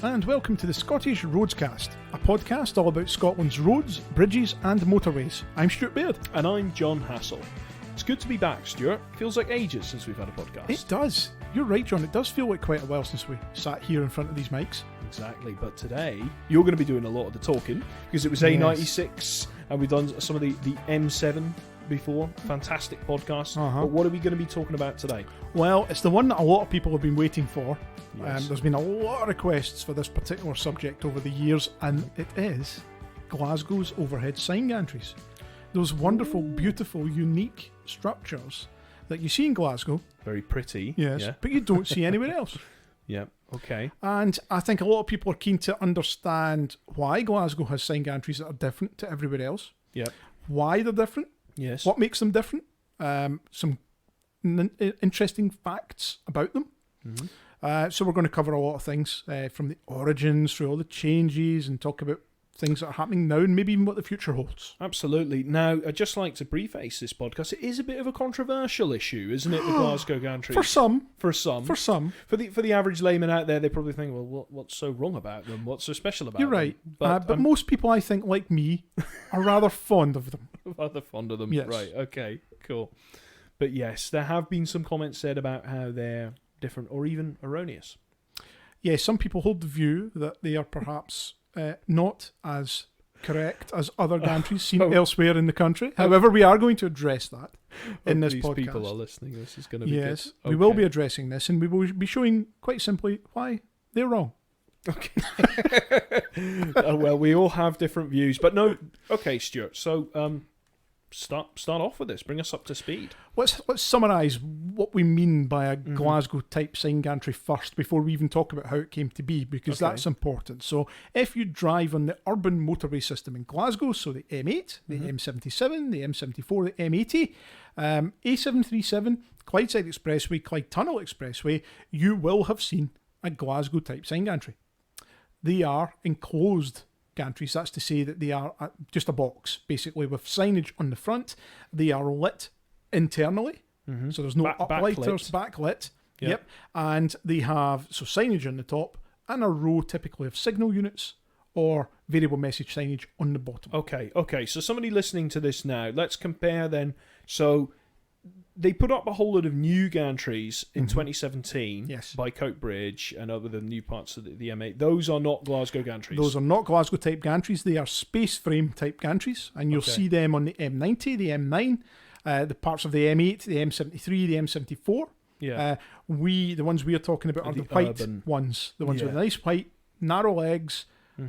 and welcome to the Scottish Roadscast, a podcast all about Scotland's roads, bridges and motorways. I'm Stuart Baird. And I'm John Hassel. It's good to be back, Stuart. Feels like ages since we've had a podcast. It does. You're right, John. It does feel like quite a while since we sat here in front of these mics. Exactly, but today you're going to be doing a lot of the talking because it was A96 and we've done some of the M7 before. Fantastic podcast. But what are we going to be talking about today? Well, it's the one that a lot of people have been waiting for. Yes. There's been a lot of requests for this particular subject over the years, and it is Glasgow's overhead sign gantries. Those wonderful, beautiful, unique structures that you see in Glasgow. Very pretty. Yes, yeah. But you don't see anywhere else. Yeah, okay. And I think a lot of people are keen to understand why Glasgow has sign gantries that are different to everywhere else. Yeah. Why they're different. Yes. What makes them different. Some interesting facts about them. Mm-hmm. So we're going to cover a lot of things from the origins through all the changes and talk about things that are happening now and maybe even what the future holds. Absolutely. Now, I'd just like to preface this podcast. It is a bit of a controversial issue, isn't it, the Glasgow gantries? For some. For some. For some. For the average layman out there, they probably think, well, what's so wrong about them? What's so special about You're them? right. But most people, I think, like me, are rather fond of them. Rather fond of them. Yes. Right, okay, cool. But yes, there have been some comments said about how they're different or even erroneous. Yeah, some people hold the view that they are perhaps not as correct as other gantries seen elsewhere in the country. However, we are going to address that in this podcast. People are listening. This is going to be good. Yes, we will be addressing this, and we will be showing quite simply why they're wrong. Okay. Well, we all have different views, but no. Okay, Stuart. So, start off with this. Bring us up to speed. Let's summarise what we mean by a Glasgow type sign gantry first before we even talk about how it came to be, because that's important. So if you drive on the urban motorway system in Glasgow, so the M8, the M77, the M74, the M80, A737, Clydeside Expressway, Clyde Tunnel Expressway, you will have seen a Glasgow type sign gantry. They are enclosed gantries. That's to say that they are just a box, basically, with signage on the front. They are lit internally, so there's no uplighters, backlit. Yep. And they have signage on the top and a row typically of signal units or variable message signage on the bottom. Okay. So somebody listening to this now, let's compare then. So they put up a whole lot of new gantries in 2017 by Coatbridge and over the new parts of the M8. Those are not Glasgow gantries. Those are not Glasgow type gantries. They are space frame type gantries, and you'll see them on the M90, the M9, the parts of the M8, the M73, the M74. Yeah. The ones we are talking about are the white urban ones, the ones with nice white, narrow legs,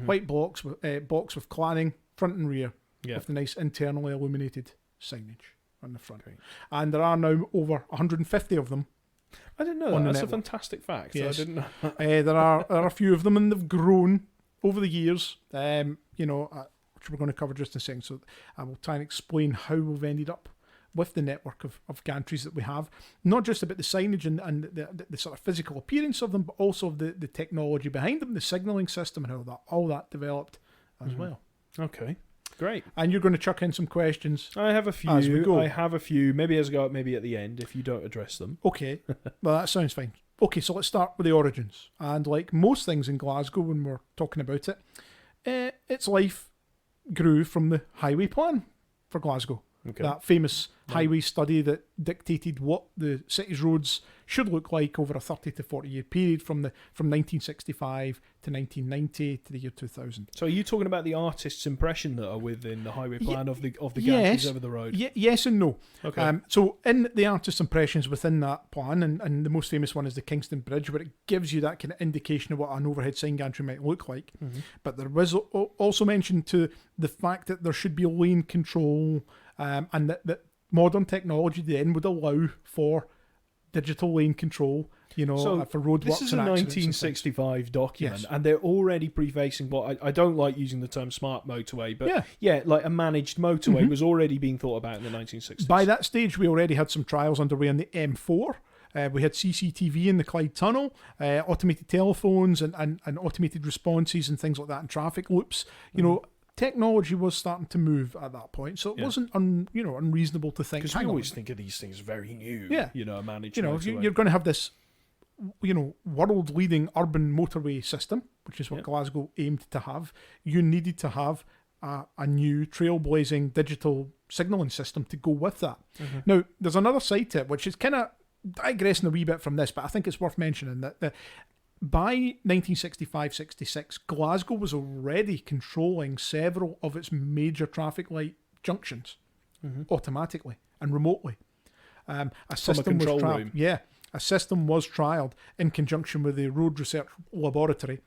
white box with cladding front and rear, with the nice internally illuminated signage on the front. And there are now over 150 of them. I didn't know that. That's a fantastic fact. Yes. I didn't know. There are a few of them, and they've grown over the years, which we're going to cover just in a second. So I will try and explain how we've ended up with the network of gantries that we have. Not just about the signage and the sort of physical appearance of them, but also the technology behind them, the signalling system and how all that developed as well. Okay. Great. And you're going to chuck in some questions. I have a few. As we go. I have a few. Maybe as I go, maybe at the end if you don't address them. Okay. Well, that sounds fine. Okay, so let's start with the origins. And like most things in Glasgow when we're talking about it, its life grew from the highway plan for Glasgow. Okay. That famous highway study that dictated what the city's roads should look like over a 30 to 40 year period from 1965 to 1990 to the year 2000. So are you talking about the artist's impression that are within the highway plan of the gantries over the road? Yes and no. Okay. So in the artist's impressions within that plan, and the most famous one is the Kingston Bridge, where it gives you that kind of indication of what an overhead sign gantry might look like. But there was also mention to the fact that there should be lane control, and that modern technology then would allow for digital lane control, for roadworks. This is a 1965 document, and they're already prefacing what I don't like using the term smart motorway, but like a managed motorway was already being thought about in the 1960s. By that stage, we already had some trials underway on the M4. We had CCTV in the Clyde Tunnel, automated telephones and automated responses and things like that, and traffic loops. Technology was starting to move at that point, so it wasn't unreasonable to think. Because we always think of these things very new. A managed motorway. You're going to have this world-leading urban motorway system, which is what Glasgow aimed to have, you needed to have a new trailblazing digital signalling system to go with that. Now, there's another side to it, which is kind of digressing a wee bit from this, but I think it's worth mentioning that by 1965-66, Glasgow was already controlling several of its major traffic light junctions automatically and remotely. A system was trialled in conjunction with the Road Research Laboratory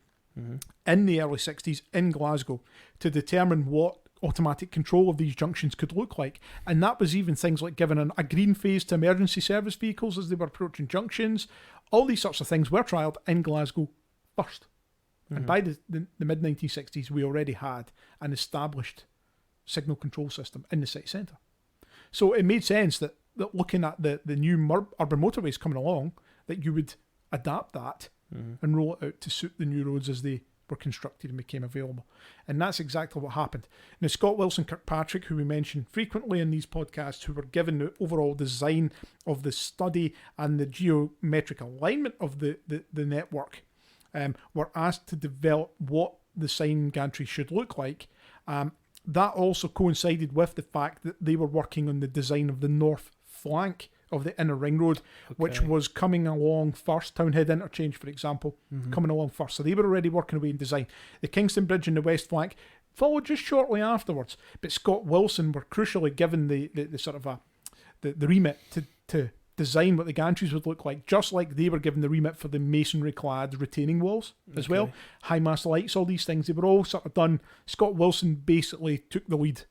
in the early 60s in Glasgow to determine what automatic control of these junctions could look like. And that was even things like giving a green phase to emergency service vehicles as they were approaching junctions. All these sorts of things were trialled in Glasgow first. And by the mid-1960s, we already had an established signal control system in the city centre. So it made sense that looking at the new urban motorways coming along, that you would adapt that and roll it out to suit the new roads as they were constructed and became available. And that's exactly what happened. Now, Scott Wilson Kirkpatrick, who we mention frequently in these podcasts, who were given the overall design of the study and the geometric alignment of the network, were asked to develop what the sign gantry should look like. That also coincided with the fact that they were working on the design of the north flank of the inner ring road, which was coming along first. Townhead Interchange, for example, coming along first. So they were already working away in design. The Kingston Bridge in the west flank followed just shortly afterwards. But Scott Wilson were crucially given the sort of the remit to design what the gantries would look like, just like they were given the remit for the masonry-clad retaining walls as well. High mast lights, all these things, they were all sort of done. Scott Wilson basically took the lead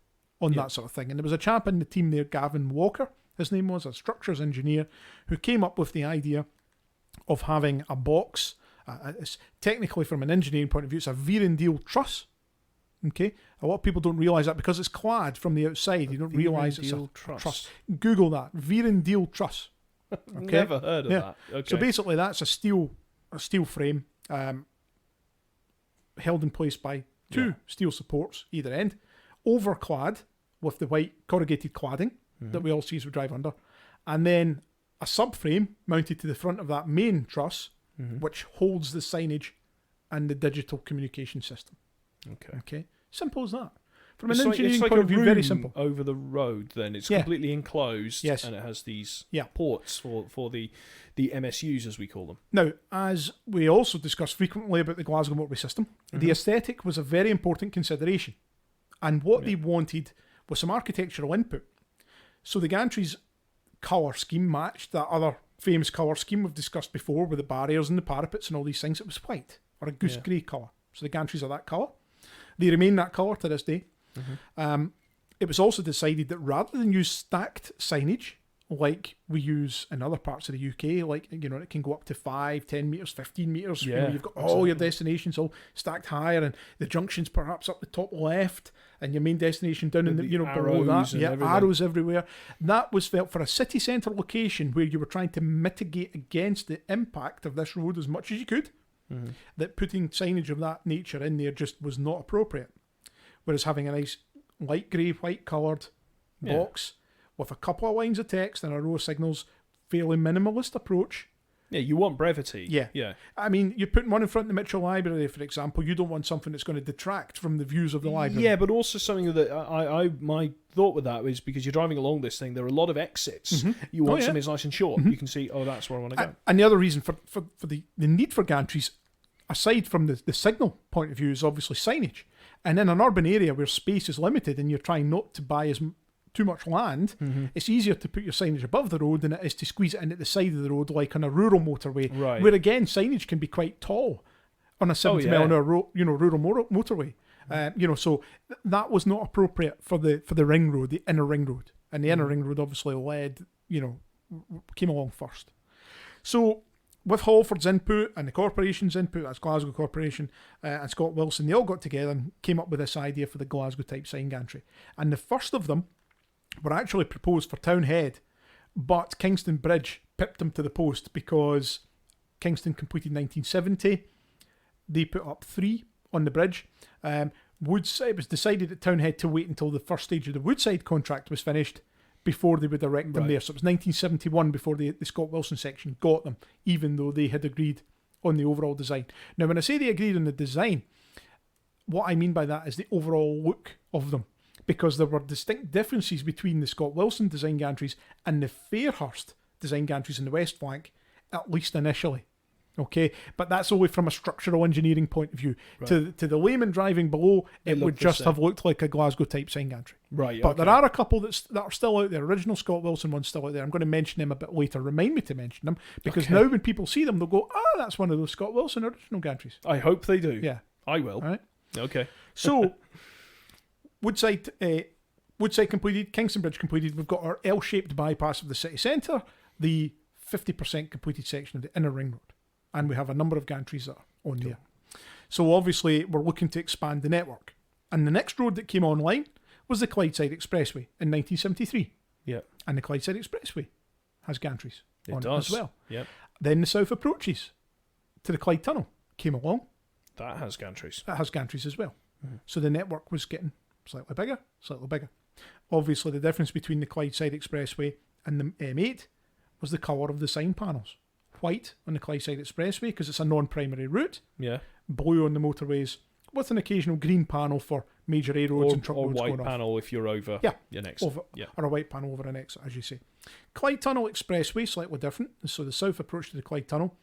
on that sort of thing. And there was a chap in the team there, Gavin Walker, his name was, a structures engineer, who came up with the idea of having a box. It's technically, from an engineering point of view, it's a veer and deal truss. Okay, a lot of people don't realise that because it's clad from the outside. You don't realise it's a truss. Google that, veer and deal truss. Okay? Never heard of that. Okay. So basically, that's a steel frame held in place by two steel supports either end, overclad with the white corrugated cladding that we all see as we drive under, and then a subframe mounted to the front of that main truss, which holds the signage and the digital communication system. Okay, simple as that. From an engineering point of view, very simple. Over the road, then it's completely enclosed, and it has these ports for the MSUs, as we call them. Now, as we also discuss frequently about the Glasgow motorway system, the aesthetic was a very important consideration, and what they wanted was some architectural input. So the gantry's colour scheme matched that other famous colour scheme we've discussed before with the barriers and the parapets and all these things. It was white, or a goose grey colour. So the gantries are that colour. They remain that colour to this day. It was also decided that rather than use stacked signage like we use in other parts of the UK, like, it can go up to 5, 10 metres, 15 metres. You've got all your destinations all stacked higher, and the junctions perhaps up the top left, and your main destination down in the below that. Arrows everywhere. That was felt for a city centre location where you were trying to mitigate against the impact of this road as much as you could. That putting signage of that nature in there just was not appropriate. Whereas having a nice light grey, white coloured box with a couple of lines of text and a row of signals, fairly minimalist approach. Yeah, you want brevity. Yeah. I mean, you're putting one in front of the Mitchell Library, for example. You don't want something that's going to detract from the views of the library. Yeah, but also something that my thought with that was, because you're driving along this thing, there are a lot of exits. You want something that's nice and short. You can see, that's where I want to go. And the other reason for the need for gantries, aside from the signal point of view, is obviously signage. And in an urban area where space is limited and you're trying not to buy too much land, it's easier to put your signage above the road than it is to squeeze it in at the side of the road, like on a rural motorway, where again signage can be quite tall on a 70 mile an hour rural motorway. So that was not appropriate for the ring road, the inner ring road, and the inner ring road obviously came along first. So with Halford's input and the corporation's input, that's Glasgow Corporation and Scott Wilson, they all got together and came up with this idea for the Glasgow type sign gantry. And the first of them were actually proposed for Townhead, but Kingston Bridge pipped them to the post because Kingston completed 1970. They put up 3 on the bridge. It was decided at Townhead to wait until the first stage of the Woodside contract was finished before they would erect them there. So it was 1971 before the Scott Wilson section got them, even though they had agreed on the overall design. Now, when I say they agreed on the design, what I mean by that is the overall look of them, because there were distinct differences between the Scott Wilson design gantries and the Fairhurst design gantries in the west flank, at least initially. Okay, but that's only from a structural engineering point of view. Right. To the layman driving below, it would just have looked like a Glasgow type sign gantry. Right. But there are a couple that are still out there. Original Scott Wilson one's still out there. I'm going to mention them a bit later. Remind me to mention them, because now when people see them, they'll go, that's one of those Scott Wilson original gantries. I hope they do. Yeah, I will. All right. Okay. So Woodside completed, Kingston Bridge completed. We've got our L-shaped bypass of the city centre, the 50% completed section of the inner ring road. And we have a number of gantries that are on there. So obviously we're looking to expand the network. And the next road that came online was the Clydeside Expressway in 1973. Yeah. And the Clydeside Expressway has gantries on it as well. Yep. Then the south approaches to the Clyde Tunnel came along. That has gantries. That has gantries as well. Mm-hmm. So the network was getting slightly bigger. Obviously the difference between the Clydeside Expressway and the M8 was the colour of the sign panels. White on the Clydeside Expressway because it's a non-primary route. Yeah. Blue on the motorways with an occasional green panel for major A roads and truck roads going off. Or white panel if you're over your next. Or a white panel over an exit, as you say. Clyde Tunnel Expressway, slightly different. So the south approach to the Clyde Tunnel,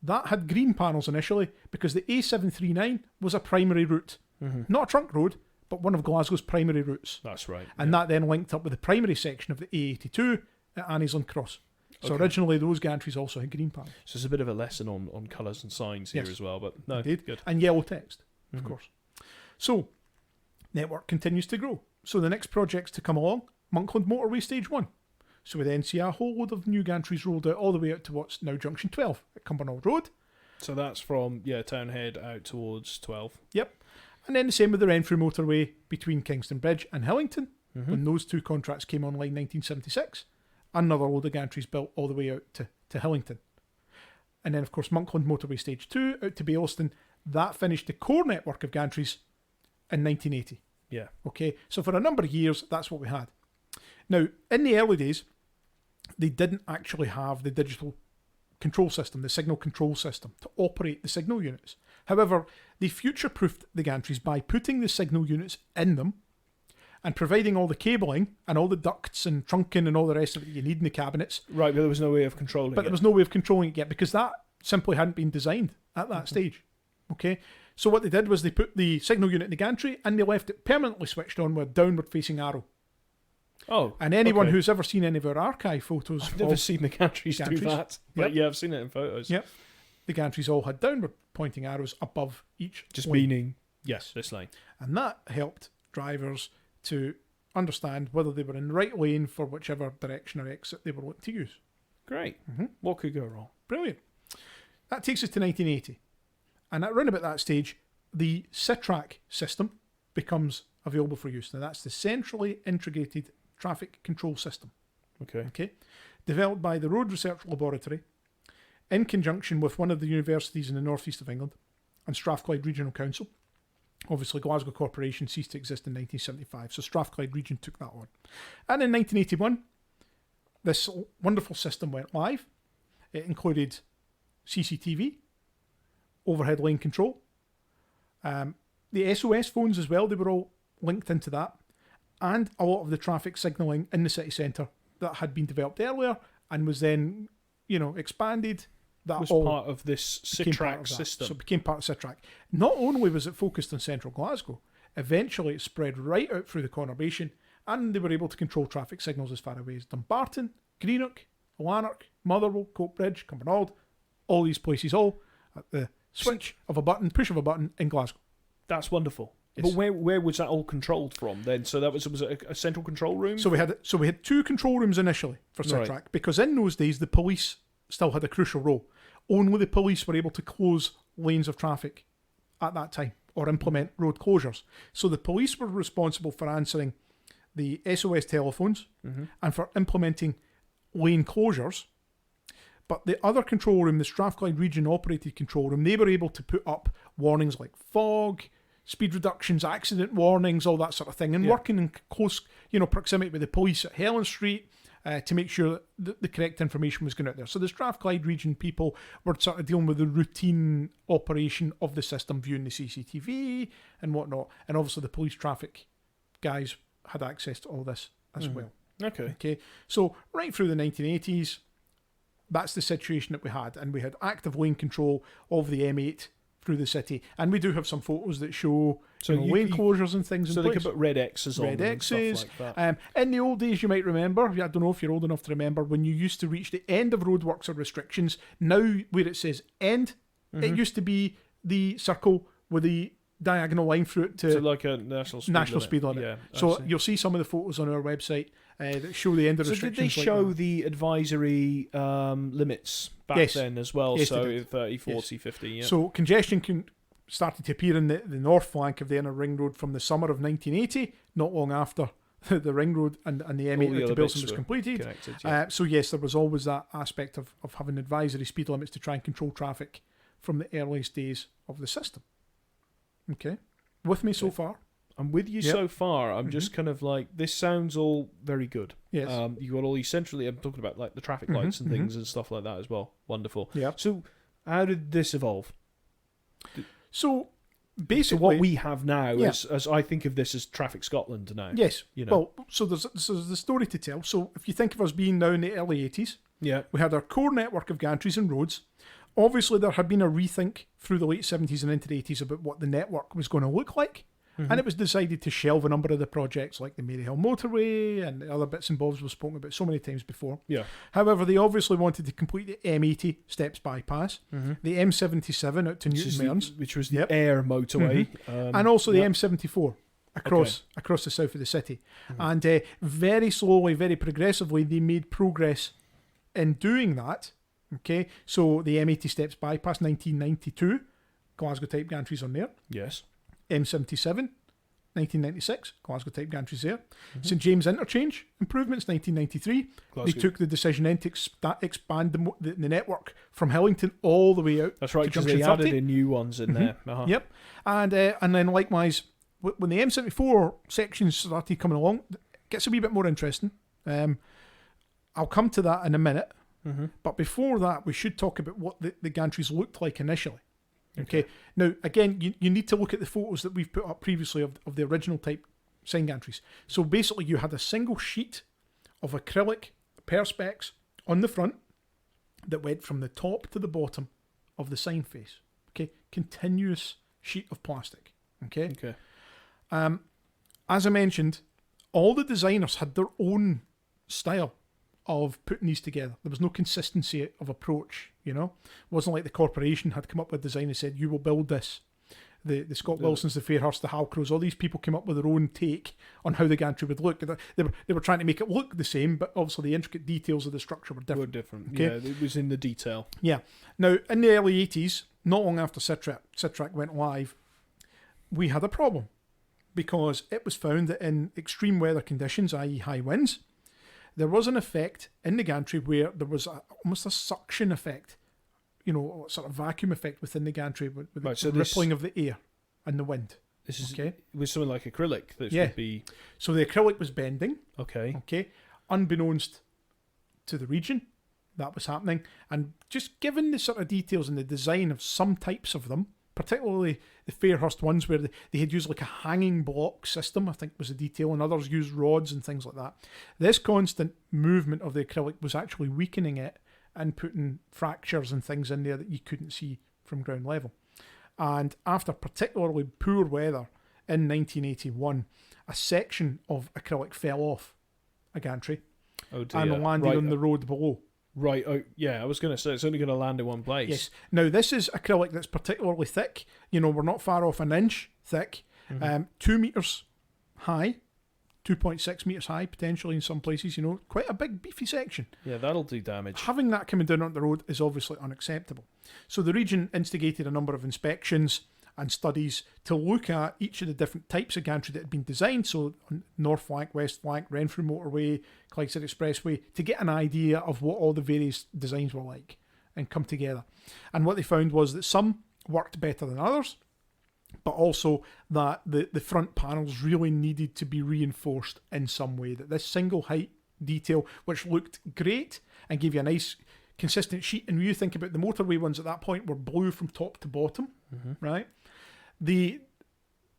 that had green panels initially because the A739 was a primary route. Mm-hmm. Not a trunk road, but one of Glasgow's primary routes. That's right. And that then linked up with the primary section of the A82 at Anniesland Cross. So originally those gantries also had green panels. So it's a bit of a lesson on colours and signs here as well. But no, indeed. Good. And yellow text, of course. So network continues to grow. So the next projects to come along, Monkland Motorway Stage 1. So we then see a whole load of new gantries rolled out all the way out to what's now Junction 12 at Cumbernauld Road. So that's from Townhead out towards 12. Yep. And then the same with the Renfrew Motorway between Kingston Bridge and Hillington. Mm-hmm. When those two contracts came online in 1976. Another load of gantries built all the way out to Hillington. And then, of course, Monkland Motorway Stage 2 out to Baillieston. That finished the core network of gantries in 1980. Yeah. Okay, so for a number of years, that's what we had. Now, in the early days, they didn't actually have the digital control system, the signal control system, to operate the signal units. However, they future-proofed the gantries by putting the signal units in them and providing all the cabling and all the ducts and trunking and all the rest of it you need in the cabinets. Right, but there was no way of controlling it. But there was no way of controlling it yet because that simply hadn't been designed at that stage. Okay, so what they did was they put the signal unit in the gantry and they left it permanently switched on with a downward-facing arrow. Oh, and anyone who's ever seen any of our archive photos... I've never seen the gantries do that. But I've seen it in photos. Yep. The gantries all had downward-pointing arrows above each Just lane. meaning, yes, this lane. And that helped drivers to understand whether they were in the right lane for whichever direction or exit they were looking to use. Great. Mm-hmm. What could go wrong? Brilliant. That takes us to 1980. And around about that stage, the CITRAC system becomes available for use. Now, that's the Centrally Integrated Traffic Control System. Okay. Developed by the Road Research Laboratory in conjunction with one of the universities in the northeast of England and Strathclyde Regional Council. Obviously, Glasgow Corporation ceased to exist in 1975, so Strathclyde Region took that on. And in 1981, this wonderful system went live. It included CCTV, overhead lane control, the SOS phones as well, they were all linked into that, and a lot of the traffic signalling in the city centre that had been developed earlier and was then, expanded. That was all part of this CITRAC system. So it became part of CITRAC. Not only was it focused on central Glasgow, eventually it spread right out through the conurbation and they were able to control traffic signals as far away as Dumbarton, Greenock, Lanark, Motherwell, Coatbridge, Cumbernauld, all these places, all at the switch of a button, push of a button in Glasgow. That's wonderful. Yes. But where was that all controlled from then? So that was a central control room? So we had two control rooms initially for CITRAC because in those days the police still had a crucial role. Only the police were able to close lanes of traffic at that time or implement road closures. So the police were responsible for answering the SOS telephones and for implementing lane closures. But the other control room, the Strathclyde Region Operated Control Room, they were able to put up warnings like fog, speed reductions, accident warnings, all that sort of thing, and working in close, proximity with the police at Helen Street to make sure that the correct information was going out there. So the Strathclyde region people were sort of dealing with the routine operation of the system, viewing the CCTV and whatnot, and obviously the police traffic guys had access to all this as well. Okay. So right through the 1980s, that's the situation that we had, and we had active lane control of the M8 through the city, and we do have some photos that show lane closures and things. So in place. They could put red X's on them and stuff like that. In the old days, you might remember. I don't know if you're old enough to remember when you used to reach the end of roadworks or restrictions. Now, where it says end, it used to be the circle with the diagonal line through it to like a national speed limit. Yeah, so you'll see some of the photos on our website that show the end of restrictions. So did they show the advisory limits back then as well? Yes, so 30, 40, 50. Yeah. So congestion started to appear in the north flank of the inner ring road from the summer of 1980, not long after the ring road and the M8 to Bilson was completed. So yes, there was always that aspect of having advisory speed limits to try and control traffic from the earliest days of the system. Okay, with me so far? I'm with you so far. I'm just kind of like, this sounds all very good. Yes. You got all these centrally, I'm talking about like the traffic lights and things and stuff like that as well. Wonderful. Yeah. So how did this evolve? So basically, what we have now is, as I think of this as Traffic Scotland now. Yes. Well, so there's the story to tell. So if you think of us being now in the early 80s, we had our core network of gantries and roads. Obviously, there had been a rethink through the late 70s and into the 80s about what the network was going to look like. And it was decided to shelve a number of the projects like the Maryhill Motorway and the other bits and bobs we've spoken about so many times before. Yeah. However, they obviously wanted to complete the M80 Steps Bypass, the M77 out to Newton Mearns, which was the Air motorway. And also the M74 across the south of the city. And very slowly, very progressively, they made progress in doing that. Okay, so the M80 Steps Bypass, 1992, Glasgow type gantries on there. Yes. M77, 1996, Glasgow type gantries there. St James Interchange improvements, 1993. Glasgow. They took the decision then to expand the network from Hillington all the way out. That's right, because they added in new ones in there. Yep, and then likewise, when the M74 sections started coming along, it gets a wee bit more interesting. I'll come to that in a minute, but before that, we should talk about what the gantries looked like initially. Okay. Now, again, you need to look at the photos that we've put up previously of the original type sign gantries. So basically, you had a single sheet of acrylic perspex on the front that went from the top to the bottom of the sign face. Okay, continuous sheet of plastic. Okay. As I mentioned, all the designers had their own style of putting these together. There was no consistency of approach, It wasn't like the corporation had come up with design and said, you will build this. The Scott Wilsons, the Fairhurst, the Halcrows, all these people came up with their own take on how the gantry would look. They were trying to make it look the same, but obviously the intricate details of the structure were different. Okay? Yeah, it was in the detail. Yeah. Now, in the early 80s, not long after SITRAC went live, we had a problem because it was found that in extreme weather conditions, i.e. high winds, there was an effect in the gantry where there was almost a suction effect, sort of vacuum effect within the gantry with the rippling of the air and the wind. This is with something like acrylic that would be. So the acrylic was bending. Okay. Unbeknownst to the region, that was happening, and just given the sort of details and the design of some types of them, particularly the Fairhurst ones where they had used like a hanging block system, I think was the detail, and others used rods and things like that. This constant movement of the acrylic was actually weakening it and putting fractures and things in there that you couldn't see from ground level. And after particularly poor weather in 1981, a section of acrylic fell off a gantry and landed on the road below. Right, I was going to say, it's only going to land in one place. Yes. Now, this is acrylic that's particularly thick. We're not far off an inch thick. 2 metres high, 2.6 metres high, potentially in some places, quite a big, beefy section. Yeah, that'll do damage. Having that coming down on the road is obviously unacceptable. So the region instigated a number of inspections and studies to look at each of the different types of gantry that had been designed, so North Flank, West Flank, Renfrew Motorway, Clyde City Expressway, to get an idea of what all the various designs were like and come together. And what they found was that some worked better than others, but also that the front panels really needed to be reinforced in some way. That this single height detail, which looked great and gave you a nice consistent sheet, and when you think about the motorway ones at that point were blue from top to bottom, right? They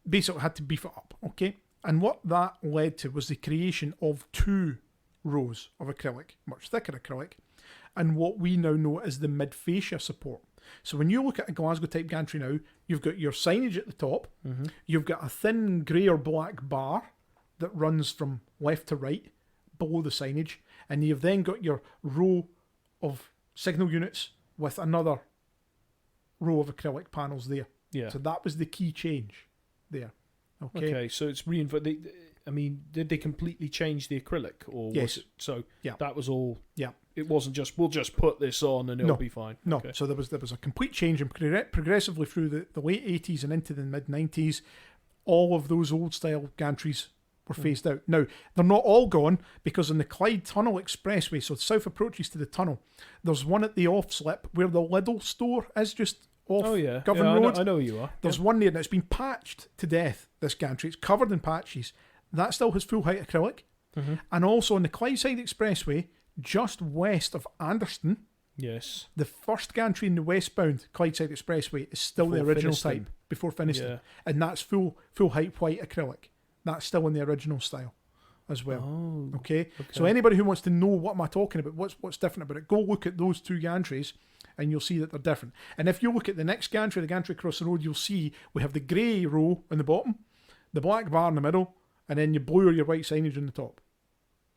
basically had to beef it up, okay? And what that led to was the creation of 2 rows of acrylic, much thicker acrylic, and what we now know as the mid-fascia support. So when you look at a Glasgow type gantry now, you've got your signage at the top, you've got a thin grey or black bar that runs from left to right below the signage, and you've then got your row of signal units with another row of acrylic panels there. Yeah. So that was the key change there. Okay, so it's reinforced. I mean, did they completely change the acrylic, or yes. was it, so yeah. that was all? Yeah, it wasn't just we'll just put this on and it'll be fine. No, okay. So there was a complete change, and progressively through the late 80s and into the mid 90s, all of those old style gantries were phased out. Now they're not all gone, because on the Clyde Tunnel Expressway, so south approaches to the tunnel, there's one at the off slip where the Lidl store is just off Govan Road. I know who you are. There's one there that's been patched to death, this gantry. It's covered in patches. That still has full height acrylic. And also on the Clydeside Expressway, just west of Anderston, yes, the first gantry in the westbound Clydeside Expressway is still the original type, before Finnieston. And that's full height white acrylic. That's still in the original style as well. Oh, okay. So anybody who wants to know what am I talking about, what's different about it, go look at those 2 gantries and you'll see that they're different. And if you look at the next gantry, the gantry across the road, you'll see we have the grey row on the bottom, the black bar in the middle, and then your blue or your white signage on the top.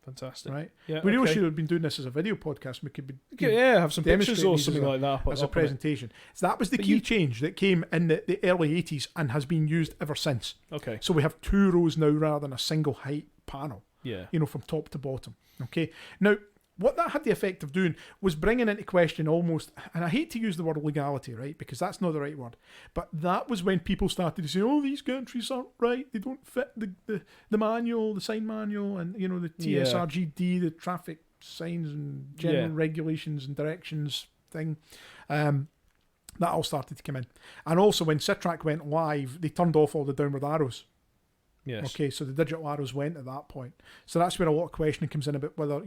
Fantastic. Right? Yeah. We really should have been doing this as a video podcast. We could be have some pictures or something like that as a presentation. So that was the key change that came in the early 80s and has been used ever since. Okay. So we have 2 rows now rather than a single height panel. Yeah. From top to bottom. Okay. Now, what that had the effect of doing was bringing into question almost, and I hate to use the word legality, right, because that's not the right word, but that was when people started to say, oh, these gantries aren't right, they don't fit the manual, the sign manual, and, the TSRGD, the traffic signs and general regulations and directions thing. That all started to come in. And also when Citrac went live, they turned off all the downward arrows. Yes. Okay, so the digital arrows went at that point. So that's where a lot of questioning comes in about whether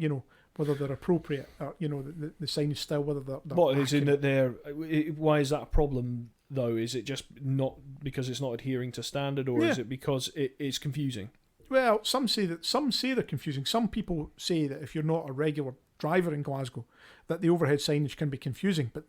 they're appropriate, or, the sign is still whether they're what is in that they're. Why is that a problem though? Is it just not because it's not adhering to standard, or is it because it's confusing? Well, some say they're confusing. Some people say that if you're not a regular driver in Glasgow, that the overhead signage can be confusing. But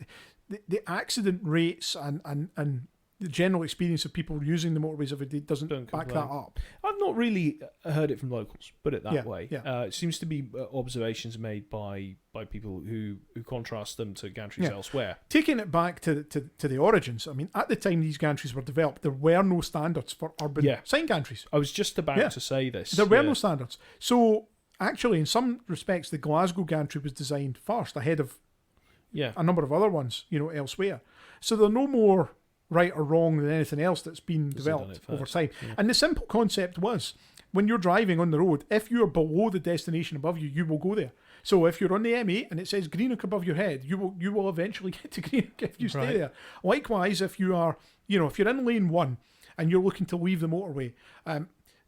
the accident rates and the general experience of people using the motorways every day doesn't back that up. I've not really heard it from locals, put it that way. Yeah. It seems to be observations made by people who contrast them to gantries elsewhere. Taking it back to the origins, I mean, at the time these gantries were developed, there were no standards for urban sign gantries. I was just about to say this. There were no standards. So, actually, in some respects, the Glasgow gantry was designed first, ahead of a number of other ones, elsewhere. So they're no more right or wrong than anything else that's been developed over time. Yeah. And the simple concept was, when you're driving on the road, if you're below the destination above you, you will go there. So if you're on the M8 and it says Greenock above your head, you will eventually get to Greenock if you stay there. Likewise, if you are, if you're in lane 1 and you're looking to leave the motorway,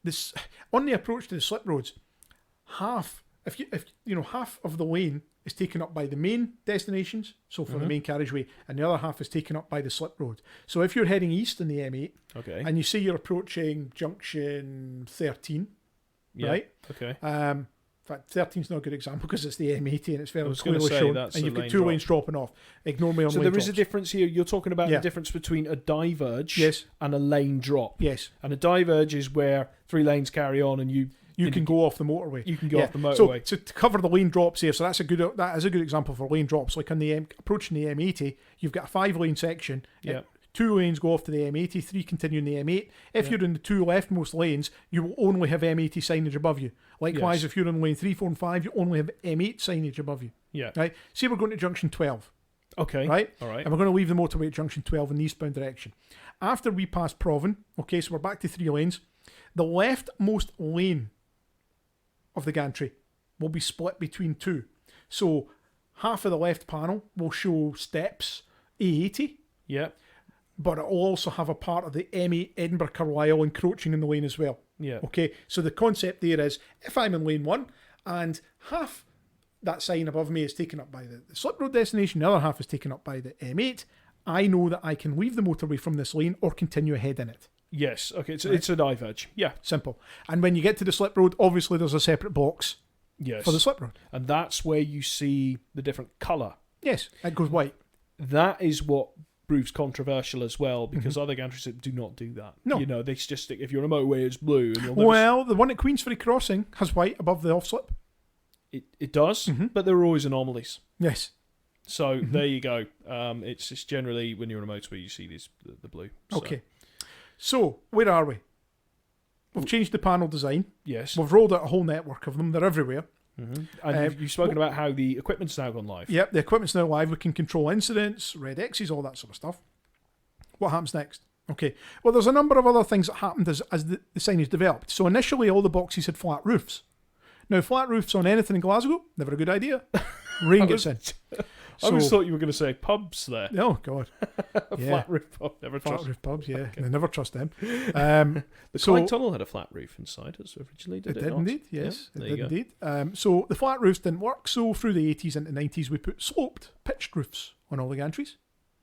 this on the approach to the slip roads, half of the lane is taken up by the main destinations, so for the main carriageway, and the other half is taken up by the slip road. So if you're heading east in the M8, and you see you're approaching junction 13, right? Okay. In fact, 13 is not a good example because it's the M80 and it's very clearly shown, and you've got 2 lanes dropping off. Ignore me on so lane there drops. is a difference here. You're talking about the difference between a diverge and a lane drop. Yes. And a diverge is where 3 lanes carry on and you can go off the motorway. You can go off the motorway. So to cover the lane drops here, so that is a good example for lane drops. Like on the approaching the M80, you've got a 5-lane section. Yeah. 2 lanes go off to the M80, 3 continue in the M8. If you're in the 2 leftmost lanes, you will only have M80 signage above you. Likewise, if you're in lane 3, 4, and 5, you only have M8 signage above you. Yeah. Right. See, we're going to junction 12. Okay. Right. All right. And we're going to leave the motorway at junction 12 in the eastbound direction. After we pass Proven, okay, so we're back to 3 lanes. The leftmost lane of the gantry will be split between 2. So half of the left panel will show steps A80. Yeah. but it'll also have a part of the M8 Edinburgh Carlisle encroaching in the lane as well. Yeah. Okay, so the concept there is, if I'm in lane 1 and half that sign above me is taken up by the slip road destination, the other half is taken up by the M8, I know that I can leave the motorway from this lane or continue ahead in it. Yes, okay, it's a diverge. Yeah. Simple. And when you get to the slip road, obviously there's a separate box for the slip road. And that's where you see the different colour. Yes, it goes white. That is what proves controversial as well, because other gantries do not do that. No. You know, they just stick, if you're on a motorway, it's blue. And well, the one at Queensferry Crossing has white above the off-slip. It does, but there are always anomalies. Yes. So there you go. It's just generally when you're on a motorway, you see the blue. So. Okay. So, where are we? We've changed the panel design. Yes. We've rolled out a whole network of them. They're everywhere. And you've spoken about how the equipment's now gone live. Yep, the equipment's now live. We can control incidents, red X's, all that sort of stuff. What happens next? Okay. Well, there's a number of other things that happened as the signage developed. So initially, all the boxes had flat roofs. Now, flat roofs on anything in Glasgow, never a good idea. Rain gets in. I always thought you were going to say pubs there. Oh, God. Flat roof pub. Never flat trust. roof pubs, yeah. Okay. I never trust them. The Clyde Tunnel had a flat roof inside us originally, did it did not? Indeed, yes. Yeah, it did indeed. So the flat roofs didn't work. So through the 80s into 90s, we put sloped, pitched roofs on all the gantries.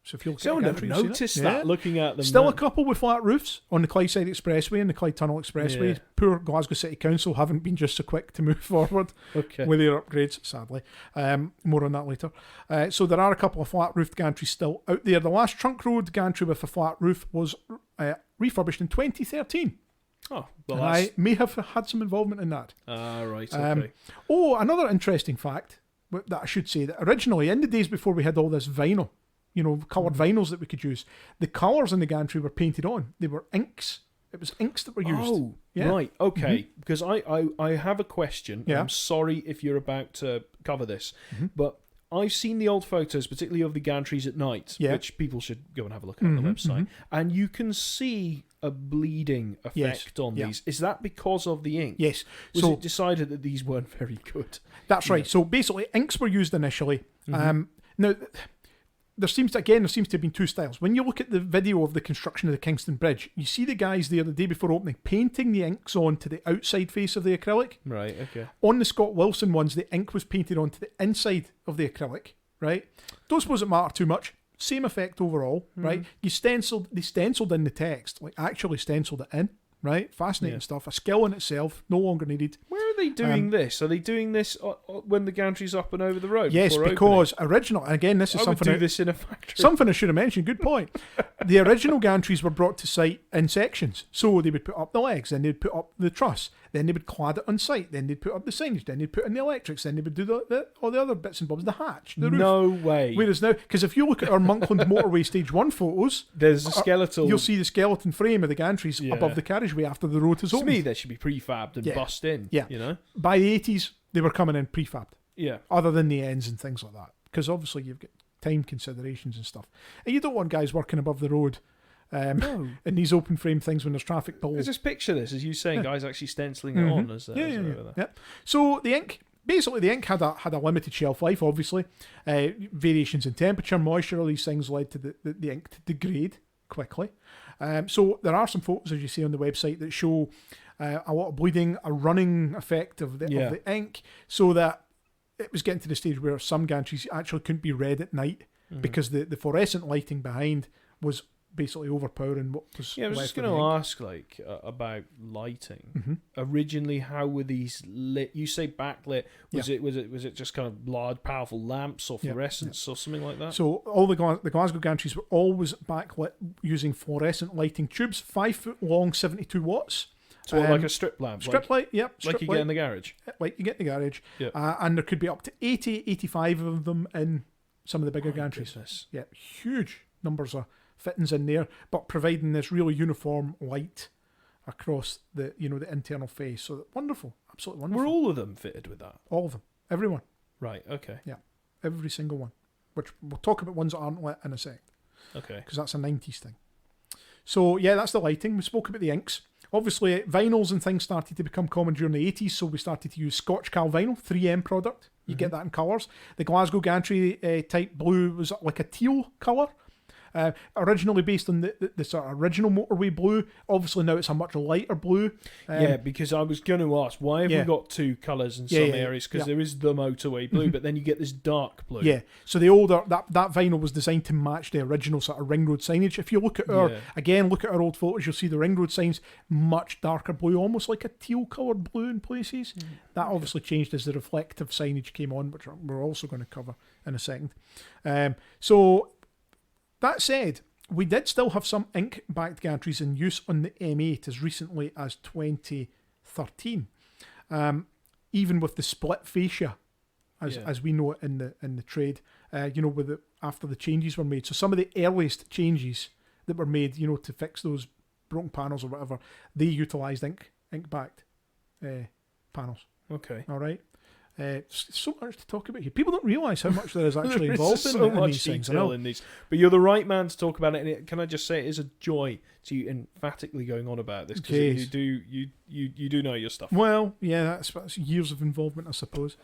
So if you look I never noticed that looking at them. Still a couple with flat roofs on the Clydeside Expressway and the Clyde Tunnel Expressway. Yeah. Poor Glasgow City Council haven't been just so quick to move forward with their upgrades, sadly. More on that later. So there are a couple of flat roofed gantries still out there. The last trunk road gantry with a flat roof was refurbished in 2013. Oh, well, I may have had some involvement in that. Right, okay. Another interesting fact that I should say, that originally, in the days before we had all this vinyl, coloured vinyls that we could use, the colours in the gantry were painted on. They were inks. It was inks that were used. Oh, yeah. Right, okay. Because I have a question. Yeah. I'm sorry if you're about to cover this, but I've seen the old photos, particularly of the gantries at night, which people should go and have a look at on the website, and you can see a bleeding effect on these. Is that because of the ink? Yes. Was it decided that these weren't very good? That's right. So basically, inks were used initially. Now, there seems to have been two styles. When you look at the video of the construction of the Kingston Bridge, you see the guys there the day before opening painting the inks onto the outside face of the acrylic. Right, okay. On the Scott Wilson ones, the ink was painted onto the inside of the acrylic, right? Don't suppose it matter too much. Same effect overall, right? They stenciled in the text, like actually stenciled it in, right? Fascinating stuff. A skill in itself, no longer needed. Where are they doing this? Are they doing this when the gantry's up and over the road? Yes, because original, again, this is something. I would do this in a factory. Something I should have mentioned. Good point. The original gantries were brought to site in sections. So they would put up the legs, then they'd put up the truss, then they would clad it on site, then they'd put up the signage, then they'd put in the electrics, then they would do all the other bits and bobs, the hatch, the roof. No way. Whereas now, because if you look at our Monkland Motorway Stage 1 photos, there's a skeletal. You'll see the skeleton frame of the gantries above the carriageway after the road is opened. To me, they should be prefabbed and bust in. Yeah. You know? By the 80s, they were coming in prefabbed. Yeah. Other than the ends and things like that. Because obviously you've got time considerations and stuff. And you don't want guys working above the road in these open frame things when there's traffic below. Just picture this, as you saying, guys actually stenciling it on. Yeah. So the ink, basically the ink had a limited shelf life, obviously. Variations in temperature, moisture, all these things led to the ink to degrade quickly. So there are some photos, as you see on the website, that show a lot of bleeding, a running effect of the ink, so that it was getting to the stage where some gantries actually couldn't be read at night because the fluorescent lighting behind was basically overpowering what was. Yeah, I was just going to ask, about lighting. Originally, how were these lit? You say backlit. Was it just kind of large, powerful lamps or fluorescence or something like that? So all the Glasgow gantries were always backlit using fluorescent lighting tubes, 5 foot long, 72 watts. So like a strip lamp? Strip light, yep. Like you get in the garage? Like you get in the garage. Yep. And there could be up to 80, 85 of them in some of the bigger gantries. Goodness. Yeah, huge numbers of fittings in there, but providing this really uniform light across the internal face. So wonderful, absolutely wonderful. Were all of them fitted with that? All of them, everyone. Right. Okay. Yeah, every single one. Which we'll talk about ones that aren't lit in a sec. Okay. Because that's a 90s thing. So yeah, that's the lighting. We spoke about the inks. Obviously, vinyls and things started to become common during the 80s, so we started to use Scotch Cal vinyl, 3M product. You get that in colours. The Glasgow gantry type blue was like a teal colour. Originally based on the sort of original motorway blue. Obviously now it's a much lighter blue. Because I was going to ask, why have we got two colours in some areas? Because there is the motorway blue, but then you get this dark blue. Yeah, so the older, that vinyl was designed to match the original sort of ring road signage. If you look at look at our old photos, you'll see the ring road signs much darker blue, almost like a teal coloured blue in places. That obviously changed as the reflective signage came on, which we're also going to cover in a second. So that said, we did still have some ink-backed gantries in use on the M8 as recently as 2013, even with the split fascia, as we know it in the trade. After the changes were made. So some of the earliest changes that were made, to fix those broken panels or whatever, they utilised ink-backed panels. Okay. All right. So much to talk about here. People don't realise how much there is actually involved in these things. In these, but you're the right man to talk about it. And can I just say, it is a joy to you emphatically going on about this, because you do know your stuff. Well, yeah, that's years of involvement, I suppose.